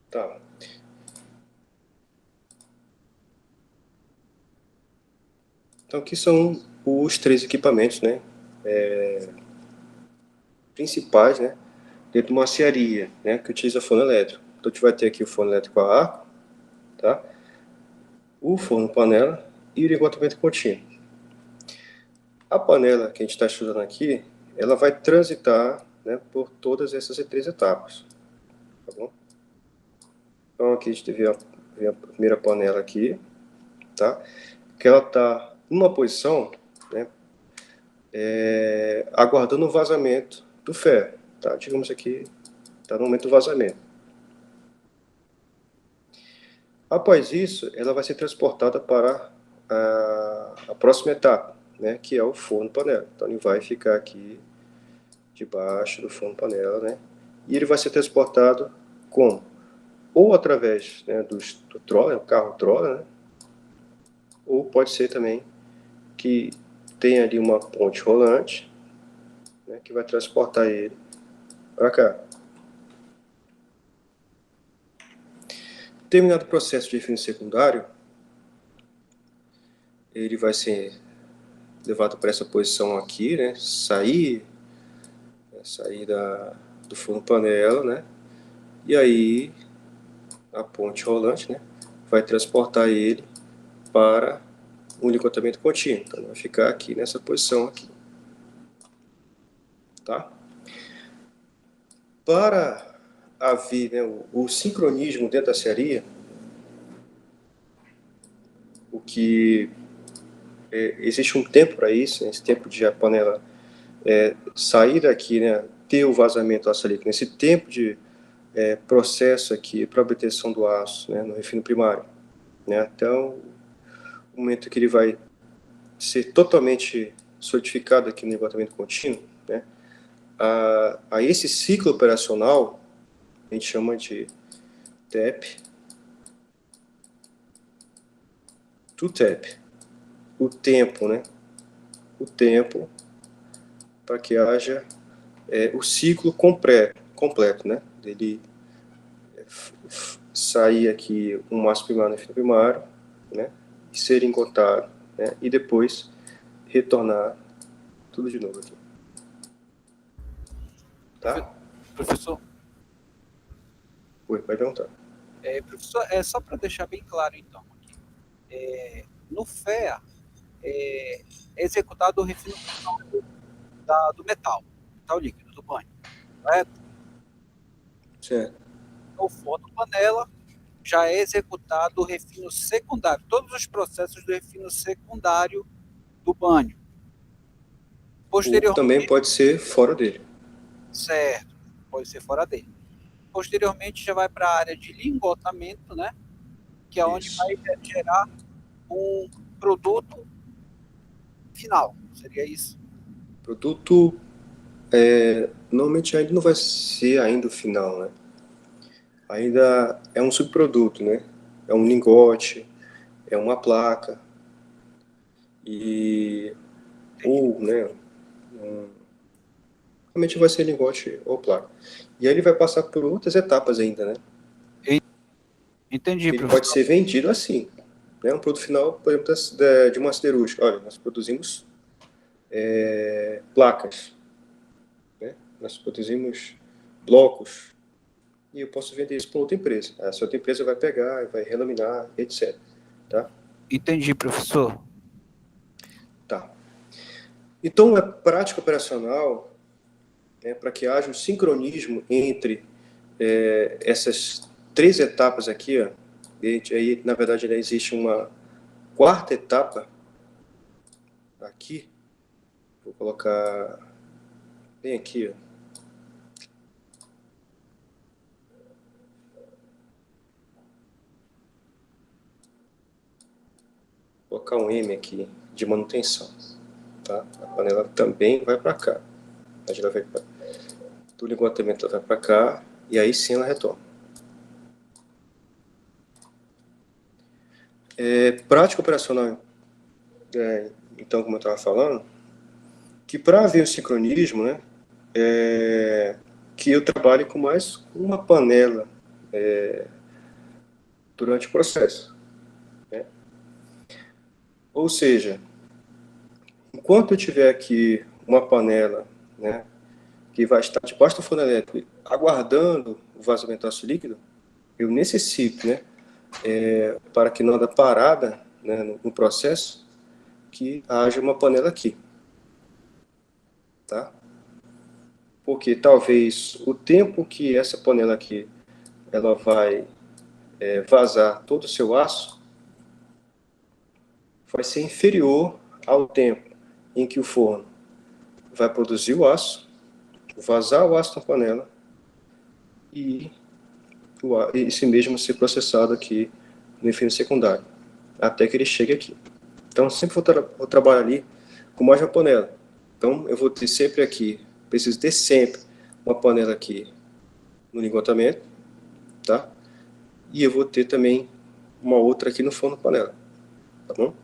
Tá. Então aqui são os três equipamentos, né, principais, né, dentro de uma aciaria, né, que utiliza forno elétrico. Então a gente vai ter aqui o forno elétrico a ar, tá? O forno panela e o esgotamento contínuo. A panela que a gente está estudando aqui, ela vai transitar, né, por todas essas três etapas, tá bom? Então aqui a gente vê a primeira panela aqui, tá? Que ela está numa posição, né, aguardando o vazamento do ferro, tá? Digamos aqui, está no momento do vazamento. Após isso, ela vai ser transportada para a próxima etapa, né, que é o forno panela. Então ele vai ficar aqui debaixo do forno panela, né, e ele vai ser transportado como? Ou através, né, do troller, o carro troller, né, ou pode ser também que tem ali uma ponte rolante, né, que vai transportar ele para cá. Terminado o processo de refino secundário, ele vai ser levado para essa posição aqui, né? Sair do forno panela, né? E aí a ponte rolante, né? Vai transportar ele para o ligotamento contínuo. Então vai ficar aqui nessa posição aqui, tá? Para haver, né, o sincronismo dentro da serraria, o que existe um tempo para isso, né? Esse tempo de a panela sair daqui, né, ter o vazamento aço líquido, nesse tempo de processo aqui para obtenção do aço, né, no refino primário, né, então o momento que ele vai ser totalmente solidificado aqui no ligotamento contínuo, né, a esse ciclo operacional a gente chama de TEP to TEP, o tempo, né, o tempo para que haja o ciclo completo, né, dele sair aqui um aço primário no refino primário, né, e ser engotado, né, e depois retornar tudo de novo aqui. Tá? Professor? Oi, vai perguntar. Professor, só para deixar bem claro, então, aqui. No FEA, é executado o refino do metal líquido, do banho, correto? Certo. No forno panela, já é executado o refino secundário, todos os processos do refino secundário do banho. Posteriormente, também pode ser fora dele. certo, pode ser fora dele. Posteriormente, já vai para a área de lingotamento, né? Que é onde vai gerar um produto final, seria isso? Produto, normalmente ainda não vai ser ainda o final, né? Ainda é um subproduto, né? É um lingote, é uma placa, ou, né, realmente vai ser lingote ou placa. E aí ele vai passar por outras etapas ainda, né? Entendi, ele professor. pode ser vendido assim, né? Um produto final, por exemplo, de uma siderúrgica. Olha, nós produzimos placas, né? Nós produzimos blocos, e eu posso vender isso para outra empresa. Essa outra empresa vai pegar, vai relaminar, etc. Tá? Entendi, professor. Tá. Então, a prática operacional, para que haja um sincronismo entre essas três etapas aqui, ó, aí, na verdade, existe uma quarta etapa aqui. Vou colocar bem aqui, ó. Vou colocar um M aqui de manutenção, tá? A panela também vai para cá. A gente vai para do ligotamento, vai para cá e aí sim ela retorna. Prática operacional, então, como eu estava falando, que para haver o sincronismo, né, que eu trabalhe com mais uma panela durante o processo, né? Ou seja, enquanto eu tiver aqui uma panela, né, que vai estar debaixo do forno elétrico aguardando o vazamento do aço líquido, eu necessito, né, para que não haja parada, né, no processo, que haja uma panela aqui, tá? Porque talvez o tempo que essa panela aqui ela vai vazar todo o seu aço vai ser inferior ao tempo em que o forno vai produzir o aço, vazar o aço na panela e esse mesmo ser processado aqui no refino secundário, até que ele chegue aqui. Então, sempre vou trabalhar ali com mais uma panela. Então, eu vou ter sempre aqui, preciso ter sempre uma panela aqui no ligotamento, tá? E eu vou ter também uma outra aqui no forno panela, tá bom?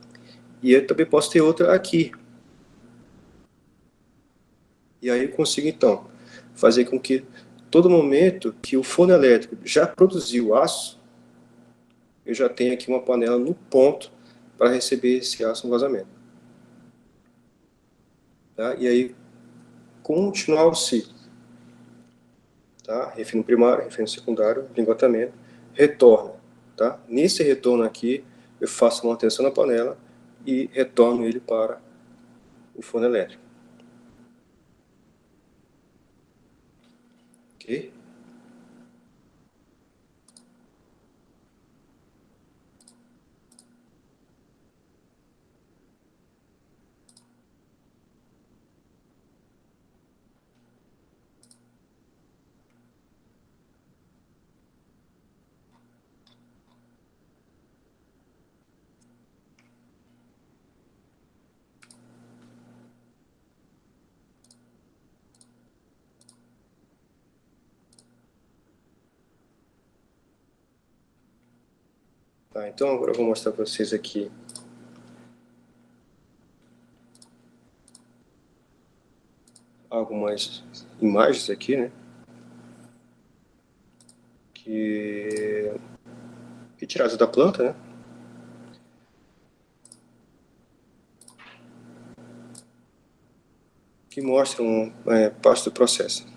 E eu também posso ter outra aqui. E aí eu consigo, então, fazer com que todo momento que o forno elétrico já produziu aço, eu já tenho aqui uma panela no ponto para receber esse aço no vazamento. Tá? E aí, continuar o ciclo. Tá? Refino primário, refino secundário, lingotamento, retorna. Tá? Nesse retorno aqui, eu faço a manutenção na panela e retorno ele para o forno elétrico. Ok? Tá, então agora eu vou mostrar para vocês aqui algumas imagens aqui, né? Que retiradas da planta, né? Que mostram parte do processo.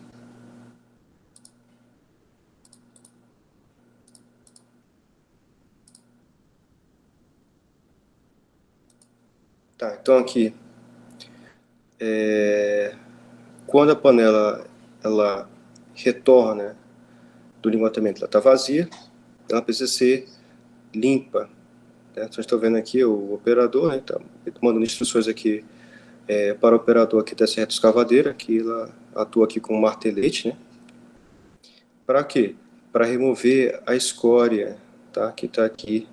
Tá, então aqui, quando a panela ela retorna do lingotamento, ela está vazia, ela precisa ser limpa. Né? Então, estou vendo aqui o operador, né? Tá mandando instruções aqui para o operador aqui dessa reta escavadeira, que ela atua aqui com um martelete, né? Para quê? Para remover a escória, tá? Que está aqui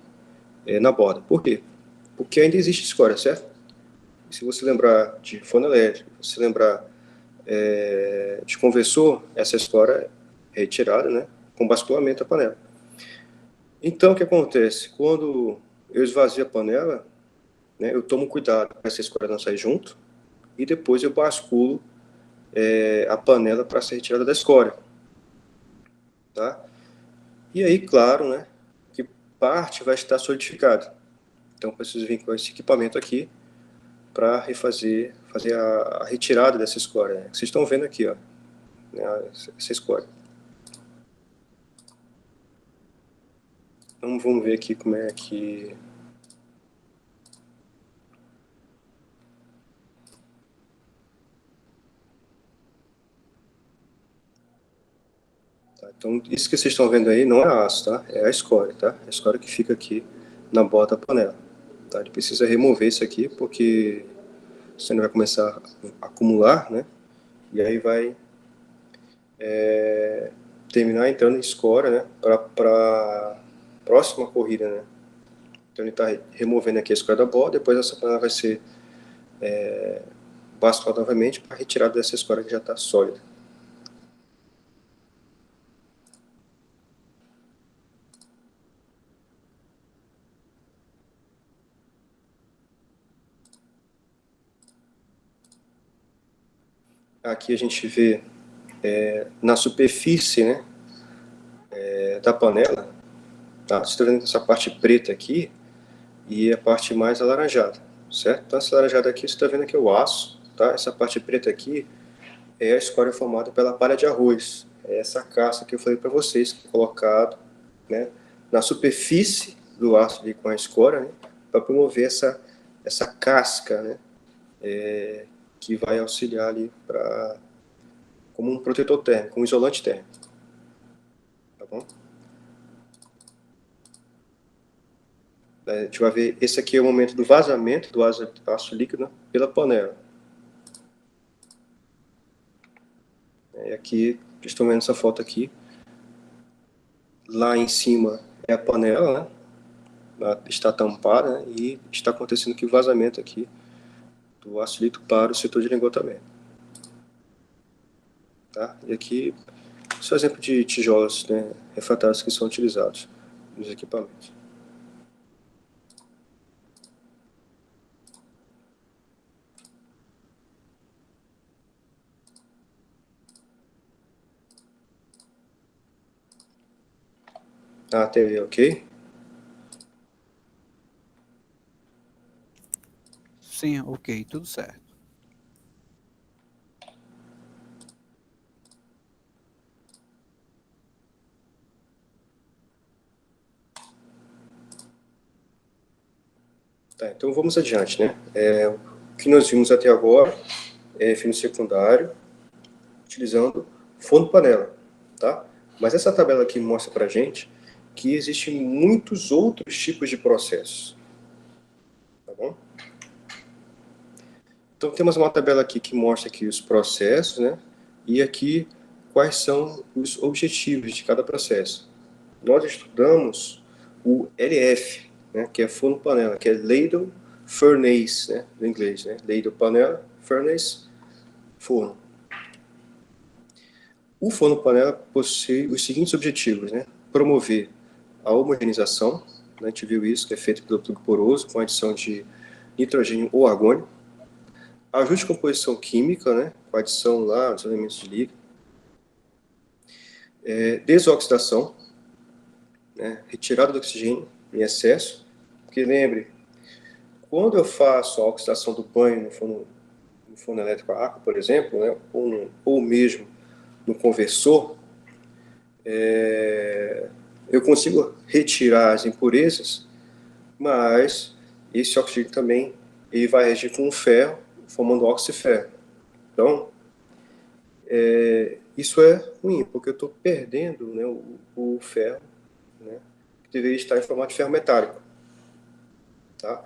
na borda. Por quê? Porque ainda existe escória, certo? Se você lembrar de forno elétrico, se lembrar de conversor, essa escória é retirada, né? Com basculamento da panela. Então, o que acontece? Quando eu esvazio a panela, né, eu tomo cuidado para essa escória não sair junto, e depois eu basculo a panela para ser retirada da escória. Tá? E aí, claro, né, que parte vai estar solidificada. Então, eu preciso vir com esse equipamento aqui para fazer a retirada dessa escória. Né? Vocês estão vendo aqui, ó, né, essa escória. Então, vamos ver aqui como é que... Tá? Então, isso que vocês estão vendo aí não é aço, tá? É a escória, tá? A escória que fica aqui na borda da panela. Tá? Ele precisa remover isso aqui, porque senão vai começar a acumular, né? E aí vai terminar entrando em escória, né? Para próxima corrida, né? Então ele está removendo aqui a escória da borda, depois essa panela vai ser basculada novamente para retirar dessa escória que já está sólida. Aqui a gente vê na superfície, né, da panela, tá? Você está vendo essa parte preta aqui e a parte mais alaranjada, certo? Então essa alaranjada aqui você está vendo que é o aço, tá? Essa parte preta aqui é a escória formada pela palha de arroz. É essa casca que eu falei para vocês, que é colocado, né, na superfície do aço ali com a escória, né, para promover essa casca, né, que vai auxiliar ali como um protetor térmico, um isolante térmico. Tá bom? A gente vai ver, esse aqui é o momento do vazamento do aço líquido, né, pela panela. E aqui, estão vendo essa foto aqui, lá em cima é a panela, né? Ela está tampada, né? E está acontecendo aqui o vazamento aqui do aço líquido para o setor de lingotamento. Tá? E aqui, só exemplo de tijolos, né, refratários que são utilizados nos equipamentos. A TV, ok? Sim, ok, tudo certo. Tá, então vamos adiante, né? O que nós vimos até agora é fino secundário, utilizando forno panela, tá? Mas essa tabela aqui mostra pra gente que existem muitos outros tipos de processos, tá bom? Então temos uma tabela aqui que mostra aqui os processos, né? E aqui quais são os objetivos de cada processo. Nós estudamos o LF, né? Que é forno panela, que é Ladle Furnace, né? No inglês, né? Ladle panela, furnace, forno. O forno panela possui os seguintes objetivos, né? Promover a homogeneização, né? A gente viu isso, que é feito pelo tubo poroso, com adição de nitrogênio ou argônio. Ajuste de composição química, né? Com adição lá dos elementos de liga. Desoxidação, né? Retirada do oxigênio em excesso. Porque lembre, quando eu faço a oxidação do banho no forno elétrico a água, por exemplo, né? Ou mesmo no conversor, eu consigo retirar as impurezas, mas esse oxigênio também ele vai reagir com o ferro, formando óxido de ferro. Então, isso é ruim, porque eu estou perdendo, né, o ferro, né, que deveria estar em formato de ferro metálico. Tá?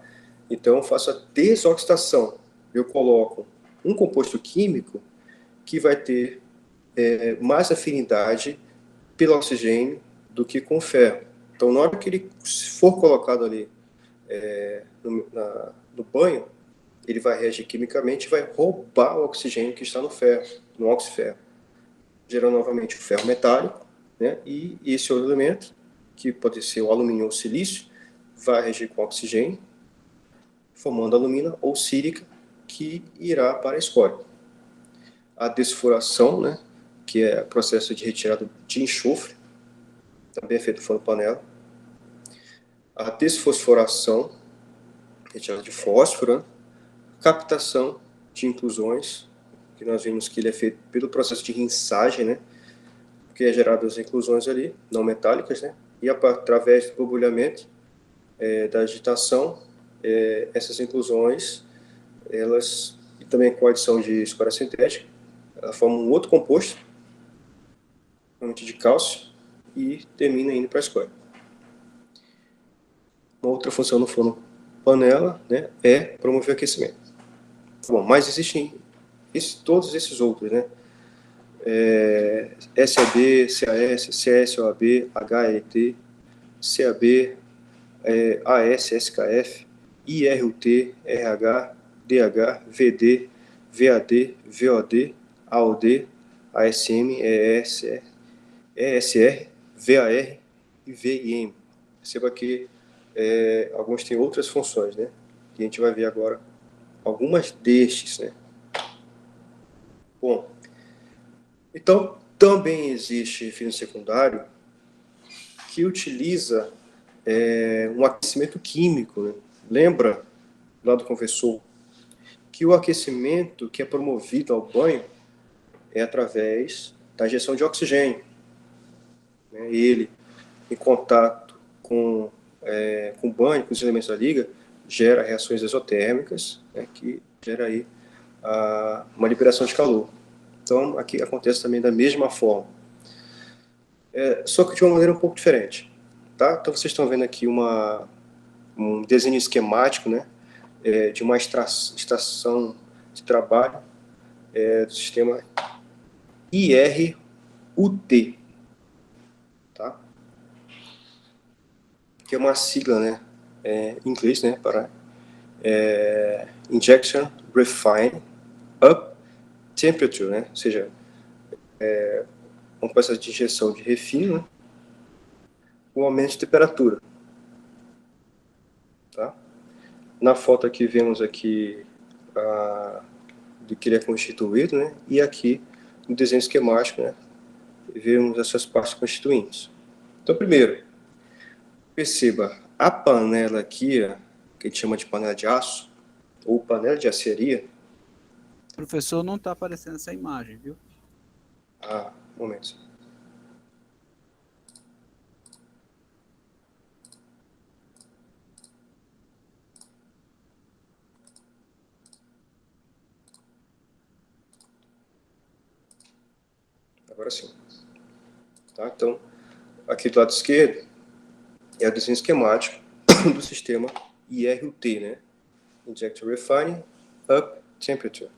Então, eu faço a desoxidação. Eu coloco um composto químico que vai ter mais afinidade pelo oxigênio do que com o ferro. Então, na hora que ele for colocado ali no banho, ele vai reagir quimicamente e vai roubar o oxigênio que está no ferro, no oxiferro, gerando novamente o ferro metálico, né? E esse outro elemento, que pode ser o alumínio ou o silício, vai reagir com oxigênio, formando alumina ou sílica, que irá para a escória. A desfuração, né, que é o processo de retirada de enxofre, também é feito no forno panela. A desfosforação, retirada de fósforo, né? Captação de inclusões, que nós vimos que ele é feito pelo processo de rinçagem, né, que é gerado as inclusões ali, não metálicas, né, e através do borbulhamento, da agitação, essas inclusões, elas, e também com a adição de escória sintética, ela forma um outro composto, normalmente de cálcio, e termina indo para a escória. Uma outra função no forno panela, né, é promover o aquecimento. Bom, mas existem todos esses outros, né? SAB, CAS, CSOAB, HET, CAB, AS, SKF, IRUT, RH, DH, VD, VAD, VOD, AOD, ASM, ES, ESR, VAR e VIM. Perceba que alguns têm outras funções, né? E a gente vai ver agora algumas destes, né? Bom, então também existe fino secundário que utiliza um aquecimento químico, né? Lembra lá do conversor que o aquecimento que é promovido ao banho é através da injeção de oxigênio, né? Ele, em contato com o banho, com os elementos da liga, gera reações exotérmicas, né, que gera aí uma liberação de calor. Então, aqui acontece também da mesma forma. Só que de uma maneira um pouco diferente. Tá? Então, vocês estão vendo aqui um desenho esquemático, né, de uma estação de trabalho do sistema IRUT. Tá? Que é uma sigla, né, em inglês, né, para Injection Refine Up Temperature, né, ou seja, um processo de injeção de refino, né, com aumento de temperatura. Tá? Na foto aqui vemos aqui do que ele é constituído, né, e aqui no desenho esquemático, né, vemos essas partes constituintes. Então, primeiro, perceba a panela aqui, que a gente chama de panela de aço, ou panela de aceria. Professor, não está aparecendo essa imagem, viu? Ah, um momento. Agora sim. Tá? Então, aqui do lado esquerdo é o desenho esquemático do sistema IRUT, né? Injector Refining Up Temperature.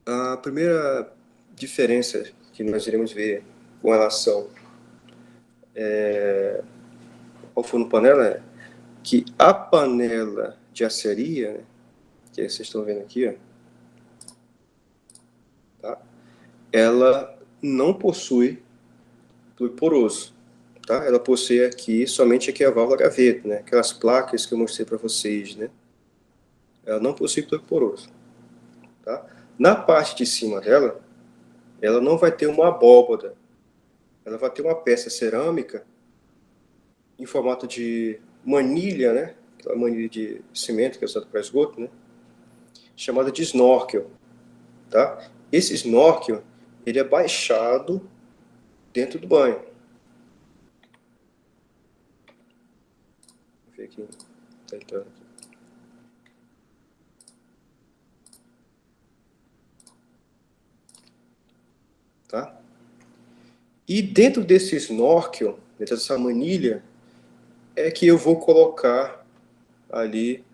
A primeira diferença que nós iremos ver com relação ao forno panela é que a panela de aceria, né, que vocês estão vendo aqui, ó, tá? Ela não possui fluido poroso, tá? Ela possui aqui somente aqui a válvula gaveta, né? Aquelas placas que eu mostrei para vocês, né? Ela não possui fluido poroso, tá? Na parte de cima dela, ela não vai ter uma abóbada, ela vai ter uma peça cerâmica em formato de manilha, né? Aquela manilha de cimento que é usada para esgoto, né? Chamada de snorkel, tá? Esse snorkel, ele é baixado dentro do banho. Vou ver aqui, tá entrando aqui. Tá? E dentro desse snorkel, dentro dessa manilha, é que eu vou colocar ali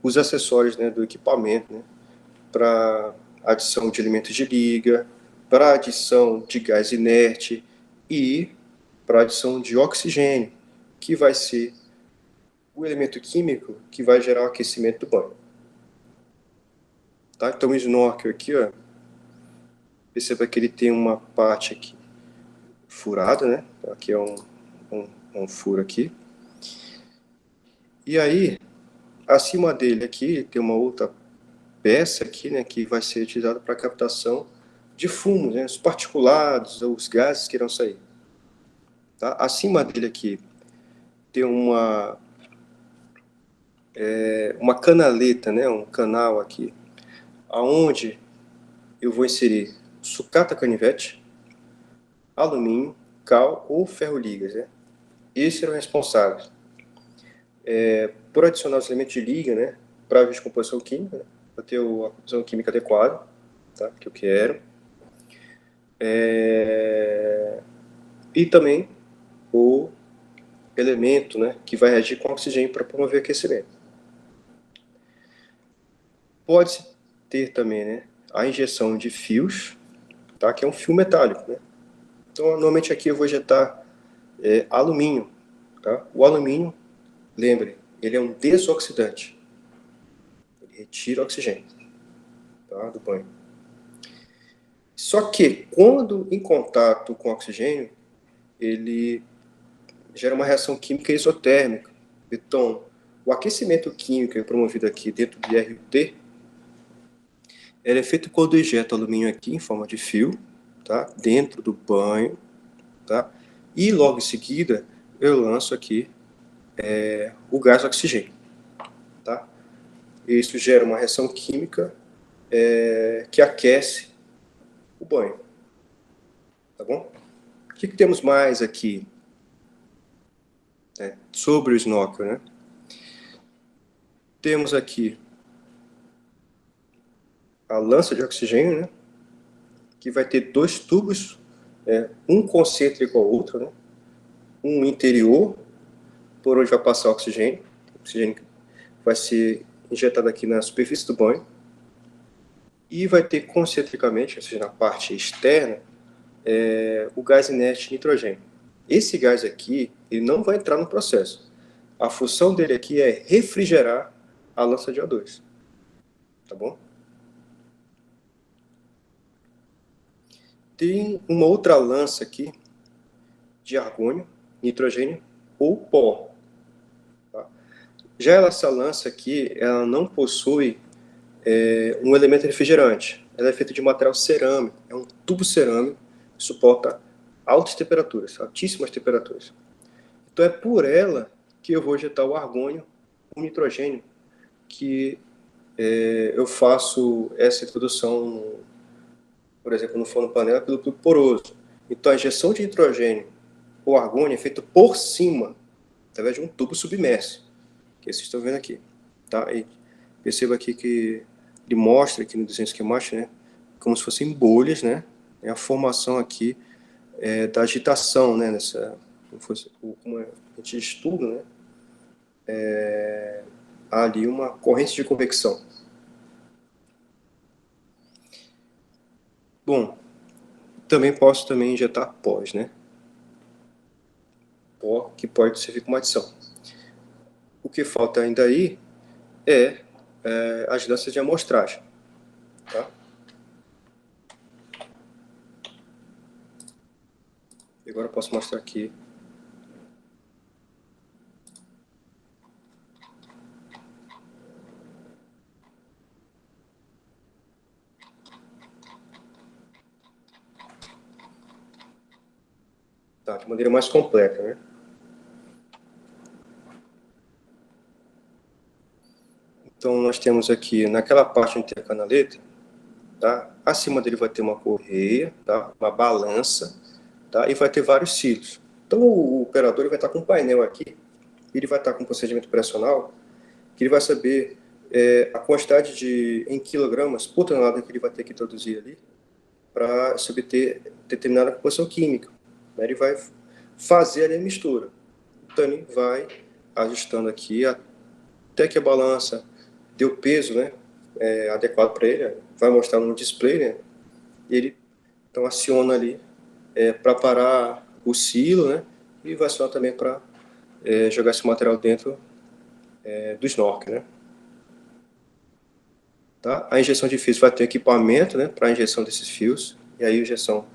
os acessórios, né, do equipamento, né, para adição de elementos de liga, para adição de gás inerte e para adição de oxigênio, que vai ser o elemento químico que vai gerar o aquecimento do banho. Tá? Então o snorkel aqui, ó, perceba que ele tem uma parte aqui furada, né? Aqui é um furo aqui. E aí, acima dele aqui, tem uma outra peça aqui, né, que vai ser utilizada para captação de fumos, né, os particulados, os gases que irão sair. Tá? Acima dele aqui tem uma canaleta, né, um canal aqui, aonde eu vou inserir sucata canivete, alumínio, cal ou ferro ligas, né? Esses serão responsáveis por adicionar os elementos de liga, né, para a descomposição química, né, para ter a composição química adequada, tá, que eu quero. E também o elemento, né, que vai reagir com oxigênio para promover aquecimento. Pode-se ter também, né, a injeção de fios, tá, que é um fio metálico, né? Então, normalmente aqui eu vou injetar alumínio. Tá? O alumínio, lembre, ele é um desoxidante. Ele retira o oxigênio, tá, do banho. Só que, quando em contato com o oxigênio, ele gera uma reação química isotérmica. Então, o aquecimento químico que é promovido aqui dentro do IRUT, ele é feito quando eu injeto alumínio aqui em forma de fio, tá, dentro do banho, tá, e logo em seguida eu lanço aqui o gás oxigênio. Tá? Isso gera uma reação química que aquece o banho. Tá bom? O que temos mais aqui sobre o snorkel, né? Temos aqui a lança de oxigênio, né? Que vai ter dois tubos, um concêntrico ao outro, né? Um interior, por onde vai passar o oxigênio. O oxigênio vai ser injetado aqui na superfície do banho. E vai ter concentricamente, ou seja, na parte externa, o gás inerte nitrogênio. Esse gás aqui, ele não vai entrar no processo. A função dele aqui é refrigerar a lança de O2. Tá bom? Tem uma outra lança aqui de argônio, nitrogênio ou pó. Tá? Já essa lança aqui, ela não possui um elemento refrigerante. Ela é feita de material cerâmico. É um tubo cerâmico que suporta altas temperaturas, altíssimas temperaturas. Então é por ela que eu vou injetar o argônio, o nitrogênio, que eu faço essa introdução, por exemplo, no forno panela pelo tubo poroso. Então, a injeção de nitrogênio ou argônio é feita por cima, através de um tubo submerso, que vocês estão vendo aqui. Tá? E perceba aqui que ele mostra aqui no desenho esquemático, né, como se fossem bolhas, né, a formação aqui da agitação, né, como a gente estuda, né, há ali uma corrente de convecção. Bom, também posso injetar pós, né, pó que pode servir como adição. O que falta ainda aí é as lanças de amostragem. Tá? Agora eu posso mostrar aqui. Tá, de maneira mais completa, né? Então, nós temos aqui, naquela parte onde tem a canaleta, tá? Acima dele vai ter uma correia, tá? Uma balança, tá? E vai ter vários cílios. Então, o operador ele vai estar com um painel aqui, ele vai estar com um procedimento operacional, que ele vai saber a quantidade em quilogramas por tonelada que ele vai ter que introduzir ali, para se obter determinada composição química. Né? Ele vai fazer ali a mistura. Então, ele vai ajustando aqui até que a balança dê o peso, né, adequado para ele, vai mostrar no display, né, e ele então aciona ali para parar o silo, né, e vai acionar também para jogar esse material dentro do snorkel, né. Tá? A injeção de fios vai ter equipamento, né, para a injeção desses fios, e aí a injeção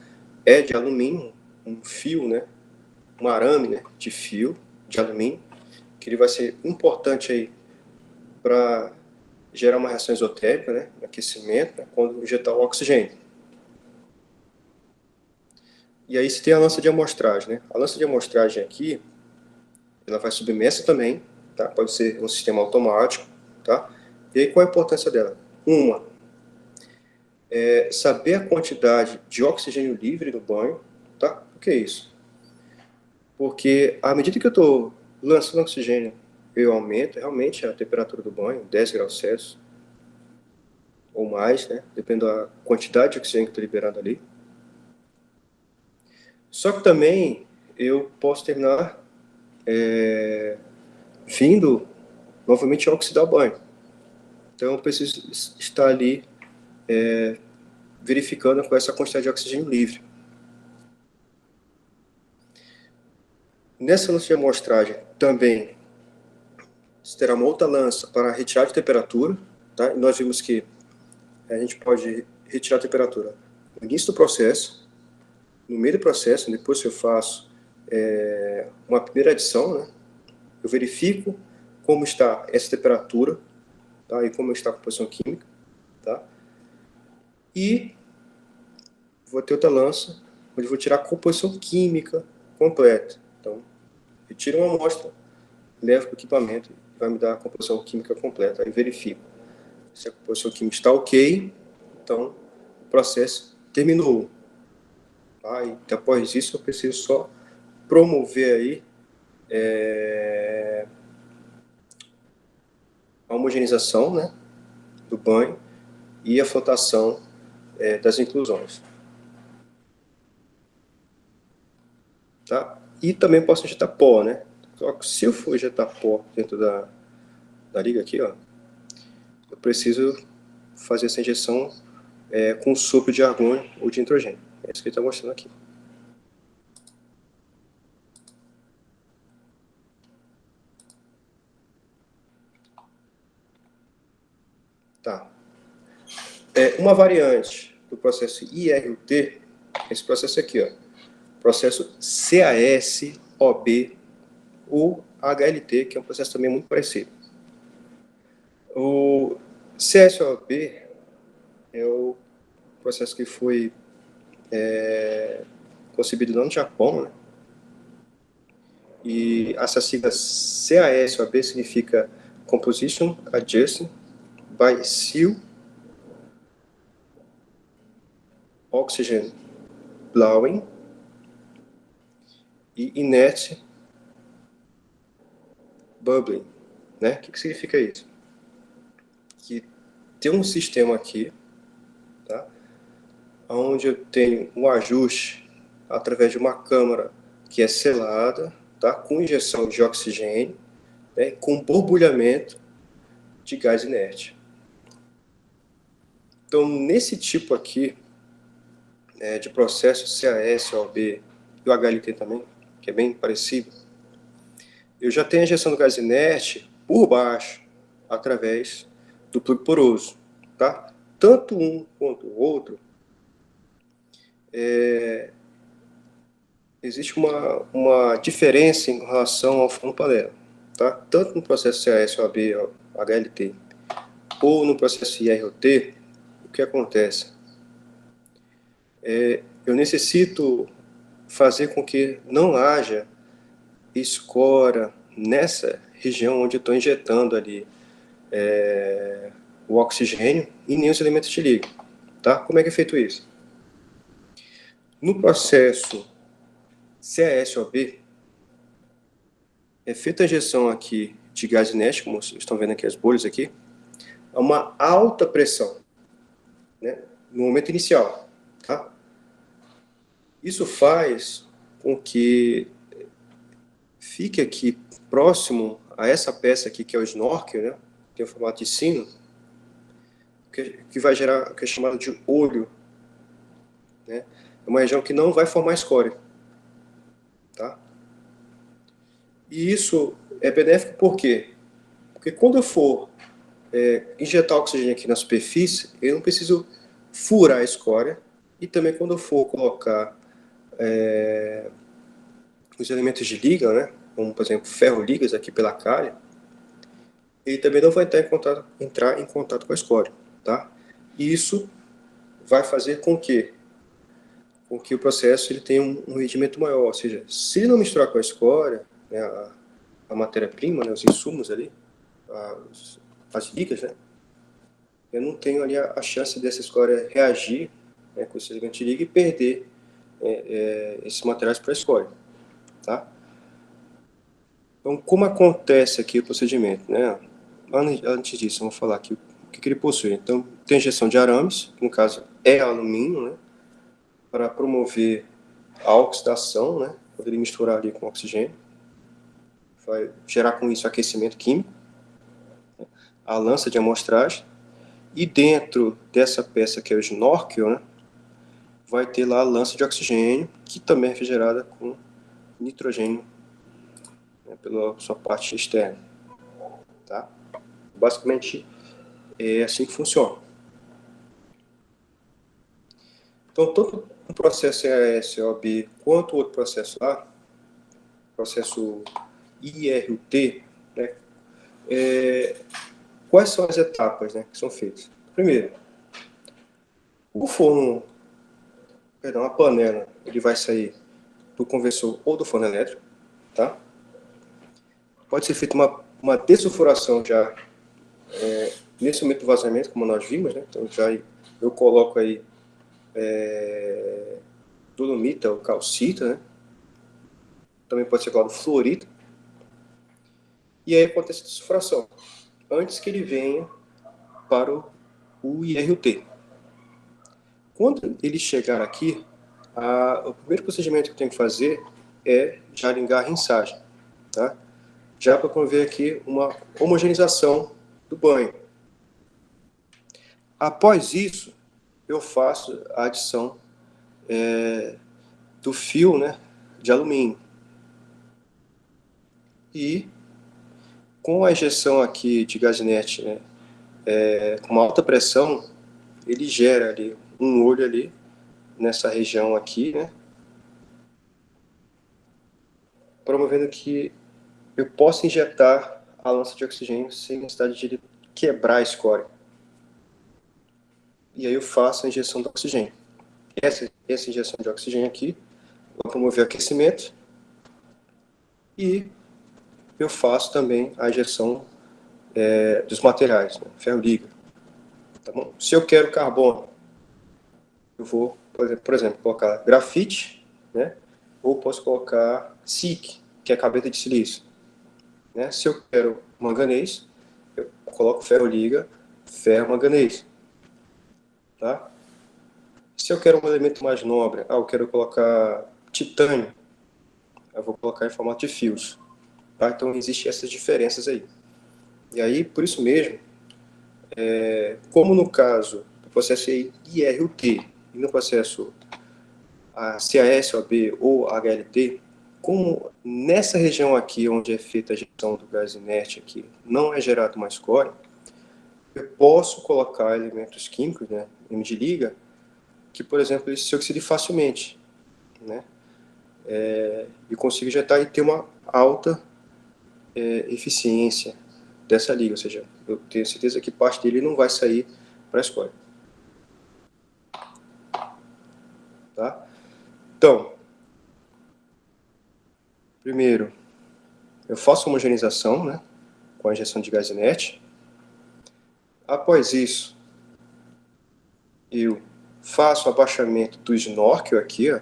é de alumínio, um fio, né, um arame, né, de fio de alumínio, que ele vai ser importante aí para gerar uma reação isotérmica, né, aquecimento, né, quando injetar o oxigênio. E aí você tem a lança de amostragem, né? A lança de amostragem aqui, ela vai submersa também, tá? Pode ser um sistema automático, tá? E aí qual a importância dela? Uma, saber a quantidade de oxigênio livre no banho, tá? O que é isso? Porque à medida que eu estou lançando oxigênio, eu aumento realmente a temperatura do banho, 10 graus Celsius, ou mais, né? Dependendo da quantidade de oxigênio que eu estou liberando ali. Só que também eu posso terminar vindo novamente a oxidar o banho. Então eu preciso estar ali verificando com essa quantidade de oxigênio livre. Nessa lança de amostragem também você terá uma outra lança para retirar de temperatura. Tá? E nós vimos que a gente pode retirar a temperatura no início do processo, no meio do processo, depois que eu faço uma primeira adição, né? Eu verifico como está essa temperatura, tá? E como está a composição química, tá? E vou ter outra lança, onde vou tirar a composição química completa. Então, eu tiro uma amostra, levo para o equipamento, vai me dar a composição química completa. Aí verifico se a composição química está ok, então o processo terminou. Tá? E após isso, eu preciso só promover aí a homogeneização, né, do banho e a flotação das inclusões. Tá? E também posso injetar pó, né? Só que se eu for injetar pó dentro da liga aqui, ó, eu preciso fazer essa injeção com sopro de argônio ou de nitrogênio. É isso que ele está mostrando aqui. Tá. Uma variante do processo IRUT, esse processo aqui, ó, processo CAS-OB ou HLT, que é um processo também muito parecido. O CAS-OB é o processo que foi concebido lá no Japão, né? E essa sigla CASOAB significa Composition Adjusted by Seal Oxygen Blowing e Inert Bubbling, né? O que significa isso? Que tem um sistema aqui, tá? Onde eu tenho um ajuste através de uma câmara que é selada, tá? Com injeção de oxigênio, né? Com borbulhamento de gás inerte. Então, nesse tipo aqui de processo CAS, OB e o HLT também, que é bem parecido, eu já tenho a injeção do gás inerte por baixo, através do plug poroso, tá? Tanto um quanto o outro, existe uma diferença em relação ao fundo paralelo, tá? Tanto no processo CAS, OB, HLT, ou no processo IROT, o que acontece? Eu necessito fazer com que não haja escora nessa região onde eu estou injetando ali o oxigênio e nem os elementos de liga, tá? Como é que é feito isso? No processo CAS-OB, é feita a injeção aqui de gás inerte, como vocês estão vendo aqui as bolhas aqui, a uma alta pressão, né, no momento inicial, tá? Isso faz com que fique aqui próximo a essa peça aqui, que é o snorkel, né, tem o formato de sino, que vai gerar o que é chamado de olho, né? É uma região que não vai formar escória, tá? E isso é benéfico por quê? Porque quando eu for injetar oxigênio aqui na superfície, eu não preciso furar a escória, e também quando eu for colocar os elementos de liga, né, como por exemplo ferro-ligas aqui pela calha, ele também não vai entrar em contato com a escória, tá? E isso vai fazer com que o processo ele tenha um rendimento maior, ou seja, se ele não misturar com a escória, né, a matéria-prima, né, os insumos ali, as ligas, né, eu não tenho ali a chance dessa escória reagir, né, com esse elemento de liga e perder esses materiais para a escória, tá? Então, como acontece aqui o procedimento, né? Antes disso, vamos falar aqui o que ele possui. Então, tem injeção de arames, que no caso é alumínio, né, para promover a oxidação, né, quando ele misturar ali com oxigênio, vai gerar com isso aquecimento químico, né, a lança de amostragem, e dentro dessa peça que é o snorkel, né, vai ter lá a lança de oxigênio, que também é refrigerada com nitrogênio, né, pela sua parte externa, tá? Basicamente é assim que funciona. Então, tanto o processo EAS-OB quanto o outro processo lá, processo IRUT, né, quais são as etapas, né, que são feitas? Primeiro, o forno, a panela, ele vai sair do conversor ou do forno elétrico, tá? Pode ser feita uma dessulfuração já nesse momento do vazamento, como nós vimos, né? Então já eu coloco aí dolomita ou calcita, né? Também pode ser colocado fluorito. E aí acontece a dessulfuração, antes que ele venha para o IRUT. Quando ele chegar aqui, o primeiro procedimento que eu tenho que fazer é já ligar a rinsagem, tá? Já para promover aqui uma homogeneização do banho. Após isso, eu faço a adição do fio, né, de alumínio. E com a injeção aqui de gás inerte, né, com uma alta pressão, ele gera ali um olho ali nessa região aqui, né, promovendo que eu possa injetar a lança de oxigênio sem necessidade de ele quebrar a escória. E aí eu faço a injeção de oxigênio. Essa injeção de oxigênio aqui vai promover aquecimento E eu faço também a injeção dos materiais, né? Ferro-liga. Tá bom? Se eu quero carbono, eu vou, por exemplo, colocar grafite, né? Ou posso colocar SiC, que é cabeça de silício. Né? Se eu quero manganês, eu coloco ferro-liga, ferro-manganês. Tá? Se eu quero um elemento mais nobre, eu quero colocar titânio, eu vou colocar em formato de fios. Tá? Então, existem essas diferenças aí. E aí, por isso mesmo, como no caso do processo IRUT e no processo CAS, OB ou HLT, como nessa região aqui, onde é feita a gestão do gás inerte aqui, não é gerado mais core, eu posso colocar elementos químicos, né, de liga, que, por exemplo, eles se oxidam facilmente, né, e consigo injetar e ter uma alta eficiência dessa liga, ou seja, eu tenho certeza que parte dele não vai sair para a escória. Tá? Então, primeiro, eu faço homogeneização, né, com a injeção de gás inerte. Após isso, eu faço o abaixamento do snorkel aqui, ó,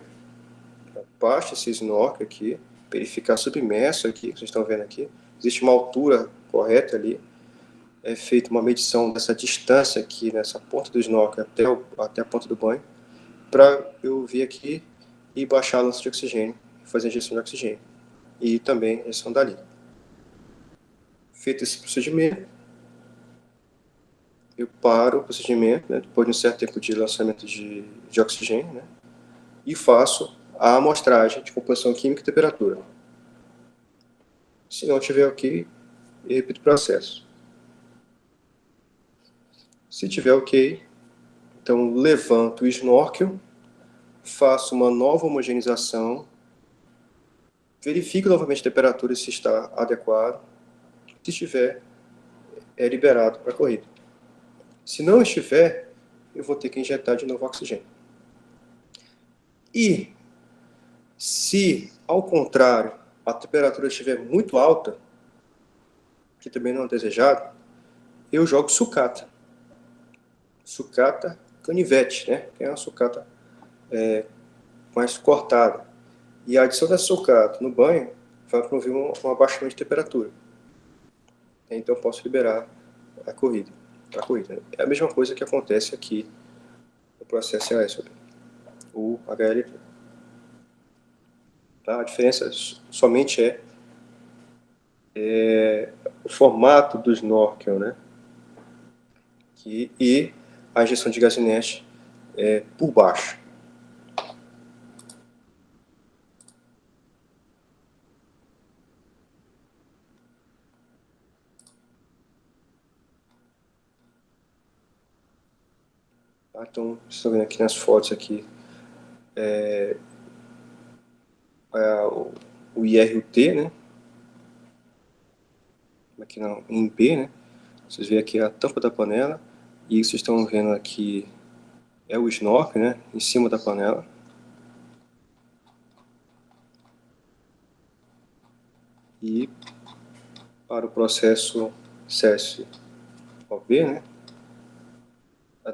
abaixo esse snorkel aqui, verificar submerso aqui, vocês estão vendo aqui, existe uma altura correta ali, é feita uma medição dessa distância aqui, nessa ponta do snorkel até a ponta do banho, para eu vir aqui e baixar a lança de oxigênio, fazer a injeção de oxigênio, e também a injeção da liga. Feito esse procedimento, eu paro o procedimento, né, depois de um certo tempo de lançamento de oxigênio, né, e faço a amostragem de composição química e temperatura. Se não tiver ok, eu repito o processo. Se tiver ok, então levanto o snorkel, faço uma nova homogeneização, verifico novamente a temperatura se está adequado. Se estiver, é liberado para a corrida. Se não estiver, eu vou ter que injetar de novo oxigênio. E se, ao contrário, a temperatura estiver muito alta, que também não é desejado, eu jogo sucata. Sucata canivete, né? Que é uma sucata mais cortada. E a adição da sucata no banho vai promover um abaixamento de temperatura. Então eu posso liberar a corrida. É a mesma coisa que acontece aqui no processo ASOP, o HLT. Tá? A diferença somente o formato do snorkel, né? E a injeção de gás inerte por baixo. Tá? Então, vocês estão vendo aqui nas fotos aqui o IRUT, né? Aqui em B, né? Vocês veem aqui a tampa da panela e vocês estão vendo aqui é o snorkel, né? Em cima da panela. E para o processo CSOB, né?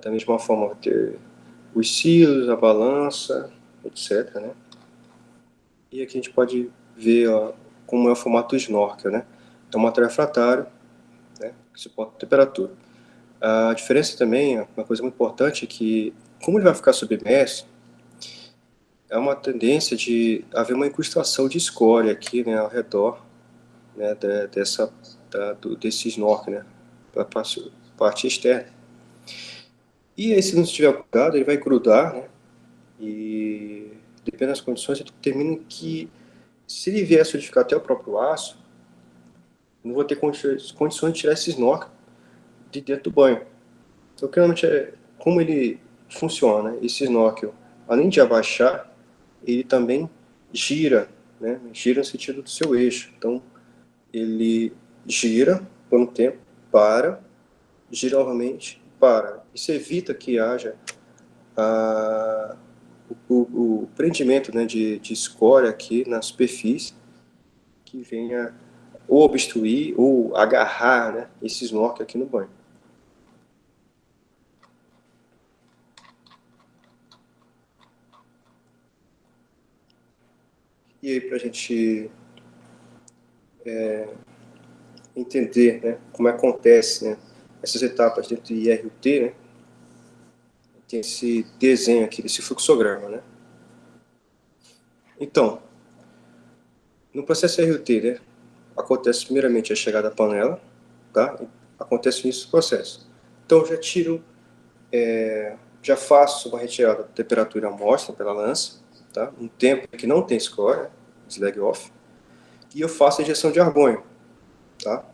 Da mesma forma, vai ter os silos, a balança, etc, né? E aqui a gente pode ver como é o formato do snorkel, né? É um material refratário, né, que suporta a temperatura. A diferença também, uma coisa muito importante, é que, como ele vai ficar submerso, é uma tendência de haver uma incrustação de escória aqui, né, ao redor, né, desse snorkel, né, da parte externa. E aí, se não estiver cuidado, ele vai grudar, né, e dependendo das condições, ele determina que, se ele vier a solidificar até o próprio aço, não vou ter condições de tirar esse snorkel de dentro do banho. Então, realmente, como ele funciona, esse snorkel, além de abaixar, ele também gira, né? Gira no sentido do seu eixo. Então, ele gira por um tempo, gira novamente, para. Isso evita que haja o prendimento, né, de escória aqui na superfície, que venha ou obstruir ou agarrar, né, esse snorkel aqui no banho. E aí, para a gente entender, né, como acontece, né, essas etapas dentro de IRUT, né, tem esse desenho aqui, desse fluxograma, né. Então, no processo IRUT, né, acontece primeiramente a chegada à panela, tá? Acontece nesse processo. Então, eu já tiro, já faço uma retirada da temperatura amostra pela lança, tá? Um tempo que não tem score, né? Slag off, e eu faço a injeção de argônio, tá?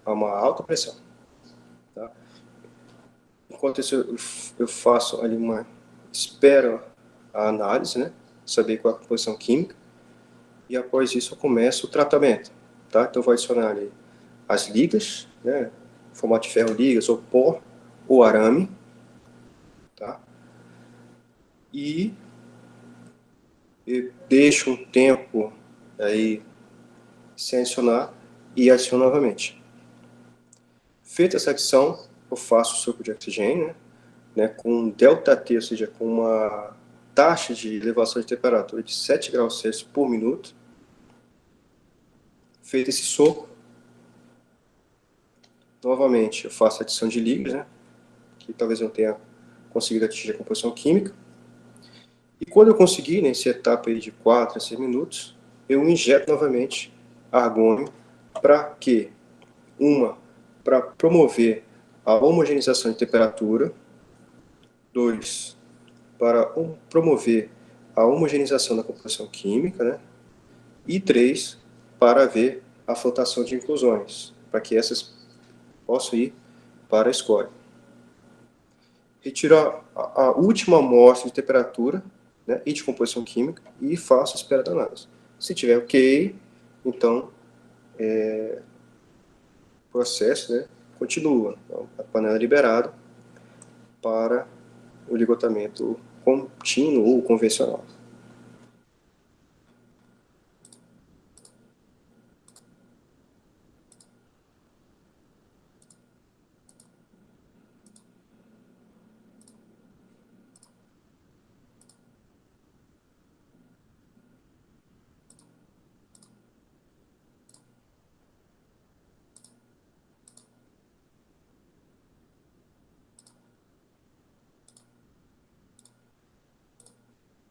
A uma alta pressão, tá? Enquanto isso, eu faço ali espero a análise, né? Saber qual é a composição química, e após isso eu começo o tratamento, tá? Então, eu vou adicionar ali as ligas, né? Formato de ferro ligas, ou pó, ou arame, tá? E eu deixo um tempo aí sem adicionar e adiciono novamente. Feita essa adição, eu faço o suco de oxigênio, né, com ΔT, ou seja, com uma taxa de elevação de temperatura de 7 graus Celsius por minuto. Feito esse soco, novamente eu faço a adição de ligas, né, que talvez eu não tenha conseguido atingir a composição química. E quando eu conseguir, nessa etapa aí de 4 a 6 minutos, eu injeto novamente argônio para quê? Para promover a homogeneização de temperatura. 2, para promover a homogeneização da composição química, né? E 3, para ver a flotação de inclusões, para que essas possam ir para a escória. Retiro a última amostra de temperatura, né, e de composição química e faço a espera da análise. Se tiver ok, então o processo, né, continua. Então, a panela é liberada para o ligotamento contínuo ou convencional.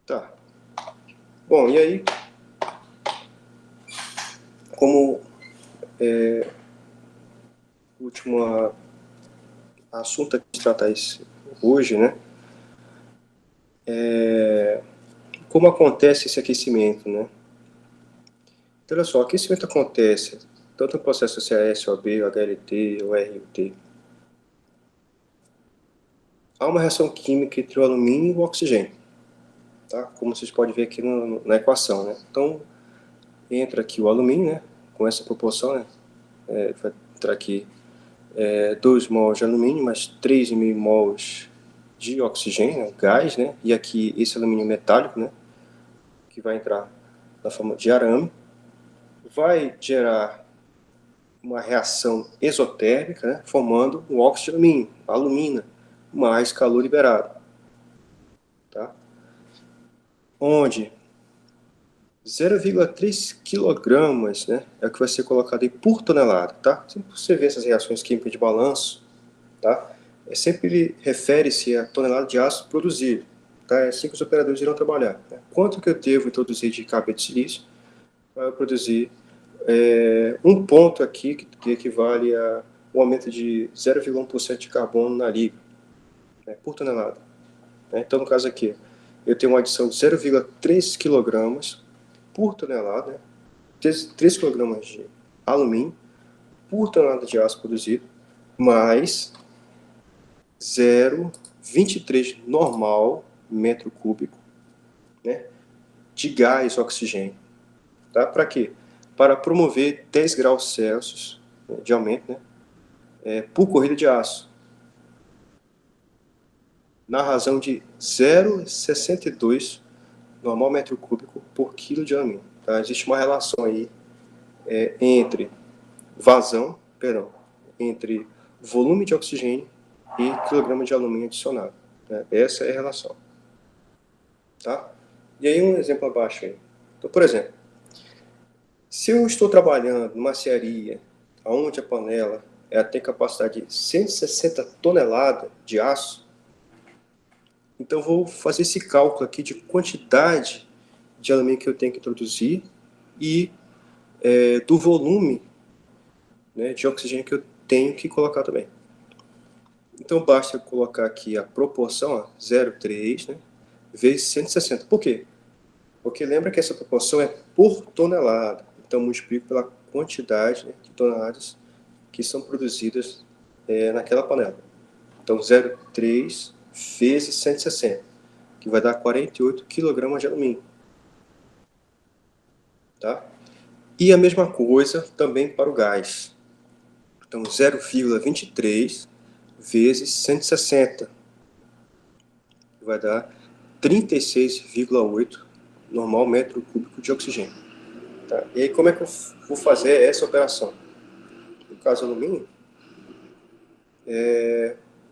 Tá. Bom, e aí, como último assunto a tratar hoje, né? Como acontece esse aquecimento, né? Então, olha só, o aquecimento acontece tanto no processo CAS, OB, HLT ou RUT. Há uma reação química entre o alumínio e o oxigênio, tá? Como vocês podem ver aqui na equação, né? Então, entra aqui o alumínio, né? Com essa proporção, né? Vai entrar aqui 2 mols de alumínio, mais 3,5 mols de oxigênio, né? Gás, né? E aqui esse alumínio metálico, né? Que vai entrar na forma de arame. Vai gerar uma reação exotérmica, né? Formando um óxido de alumínio, alumina, mais calor liberado, tá? Onde 0,3 kg, né, é o que vai ser colocado aí por tonelada, tá? Sempre você vê essas reações químicas de balanço, tá? Sempre refere-se a tonelada de aço produzido, tá? É assim que os operadores irão trabalhar, né? Quanto que eu devo introduzir de carbeto de silício para produzir um ponto aqui que equivale a um aumento de 0,1% de carbono na liga, né, por tonelada. Então, no caso aqui, eu tenho uma adição de 0,3 kg por tonelada, né, 3 kg de alumínio por tonelada de aço produzido, mais 0,23 normal metro cúbico, né, de gás oxigênio. Tá? Para quê? Para promover 10 graus Celsius de aumento, né, por corrida de aço, na razão de 0,62 normal metro cúbico por quilo de alumínio. Tá? Existe uma relação aí entre vazão, entre volume de oxigênio e quilograma de alumínio adicionado. Né? Essa é a relação. Tá? E aí um exemplo abaixo aí. Então, por exemplo, se eu estou trabalhando numa serraria onde a panela tem capacidade de 160 toneladas de aço, então vou fazer esse cálculo aqui de quantidade de alumínio que eu tenho que introduzir e do volume, né, de oxigênio que eu tenho que colocar também. Então basta eu colocar aqui a proporção, 0,3, né, vezes 160. Por quê? Porque lembra que essa proporção é por tonelada. Então multiplico pela quantidade, né, de toneladas que são produzidas naquela panela. Então 0,3 vezes 160, que vai dar 48 kg de alumínio. Tá? E a mesma coisa também para o gás. Então 0,23 vezes 160, que vai dar 36,8 normal metro cúbico de oxigênio. Tá? E aí como é que eu vou fazer essa operação? No caso do alumínio,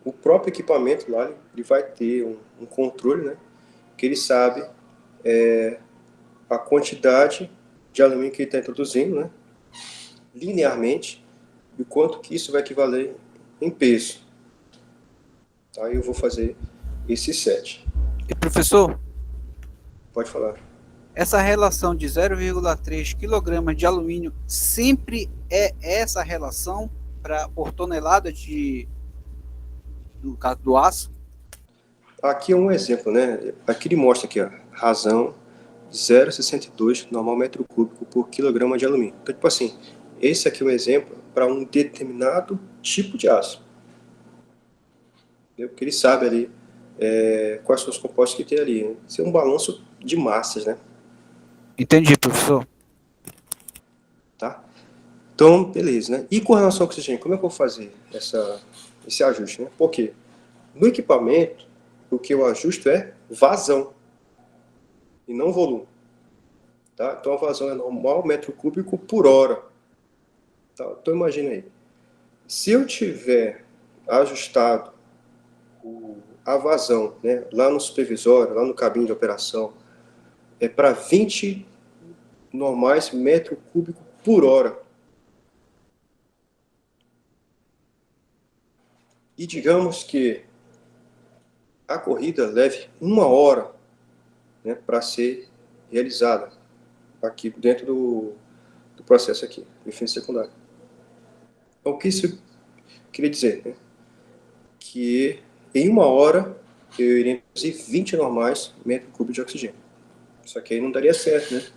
o próprio equipamento lá ele vai ter um controle, né, que ele sabe a quantidade de alumínio que ele está introduzindo, né, linearmente, e o quanto que isso vai equivaler em peso. Tá? Eu vou fazer esse set. E professor, Pode falar. essa relação de 0,3 kg de alumínio sempre é essa relação por tonelada no caso do aço? Aqui é um exemplo, né? Aqui ele mostra aqui, ó, razão 0,62 normal metro cúbico por quilograma de alumínio. Então, tipo assim, esse aqui é um exemplo para um determinado tipo de aço. Entendeu? Porque ele sabe ali quais são os compostos que tem ali. Né? Isso é um balanço de massas, né? Entendi, professor. Tá? Então, beleza, né? E com relação ao oxigênio, como é que eu vou fazer esse ajuste, né? Porque no equipamento, o que eu ajusto é vazão e não volume. Tá? Então a vazão é normal metro cúbico por hora. Tá? Então imagina aí, se eu tiver ajustado a vazão, né, lá no supervisório, lá no cabine de operação, para 20 normais metro cúbico por hora. E digamos que a corrida leve 1 hora, né, para ser realizada aqui dentro do processo aqui, do ensino secundário. Então, o que isso queria dizer? Né? Que em 1 hora eu iria produzir 20 normais metro cúbico de oxigênio. Só que aí não daria certo, né?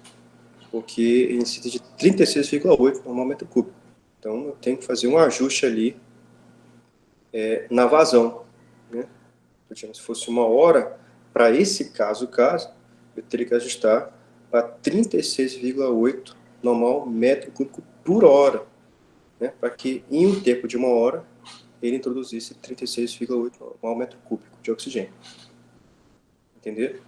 Porque ele necessita de 36,8 normal metro cúbico. Então eu tenho que fazer um ajuste ali na vazão. Né? Se fosse 1 hora, para esse caso, eu teria que ajustar para 36,8 normal metro cúbico por hora. Né? Para que em um tempo de 1 hora ele introduzisse 36,8 normal metro cúbico de oxigênio. Entendeu?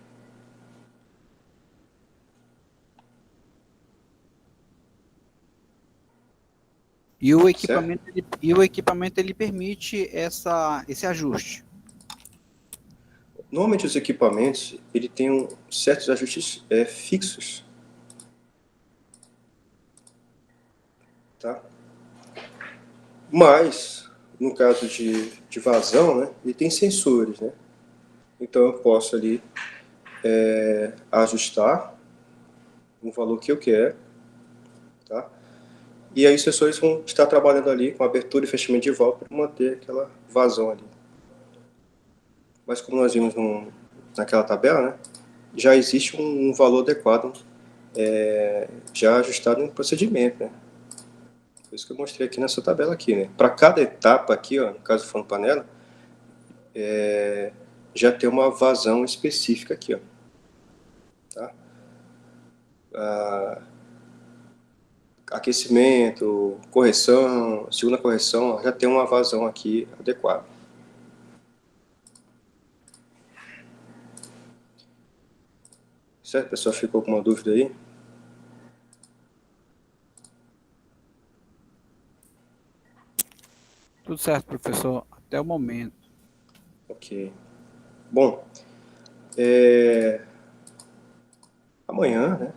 E o Certo? equipamento ele permite esse ajuste. Normalmente os equipamentos ele tem certos ajustes fixos. Tá? Mas, no caso de vazão, né, ele tem sensores. Né? Então eu posso ali ajustar um valor que eu quero. Tá? E aí os sensores vão estar trabalhando ali com abertura e fechamento de válvula para manter aquela vazão ali. Mas como nós vimos naquela tabela, né, já existe um valor adequado já ajustado no procedimento. Né? Por isso que eu mostrei aqui nessa tabela aqui. Né? Para cada etapa aqui, ó, no caso do forno panela, já tem uma vazão específica aqui. Ó. Tá? Aquecimento, correção, segunda correção, ó, já tem uma vazão aqui adequada. Certo, pessoal? Ficou alguma dúvida aí? Tudo certo, professor, até o momento. Ok. Bom, amanhã, né,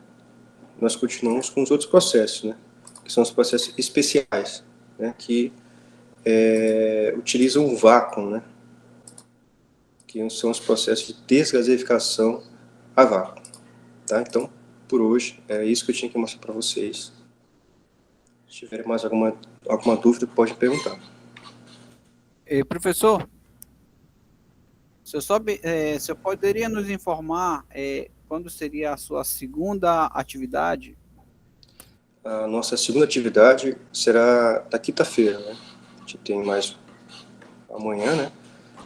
nós continuamos com os outros processos, né, que são os processos especiais, né, que utilizam o vácuo, né, que são os processos de desgaseificação a vácuo. Tá? Então, por hoje, é isso que eu tinha que mostrar para vocês. Se tiverem mais alguma dúvida, pode perguntar. Professor, o senhor poderia nos informar quando seria a sua segunda atividade? A nossa segunda atividade será na quinta-feira, né? A gente tem mais amanhã, né?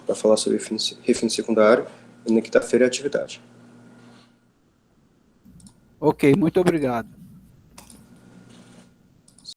Para falar sobre refino secundário, e na quinta-feira é a atividade. Ok, muito obrigado.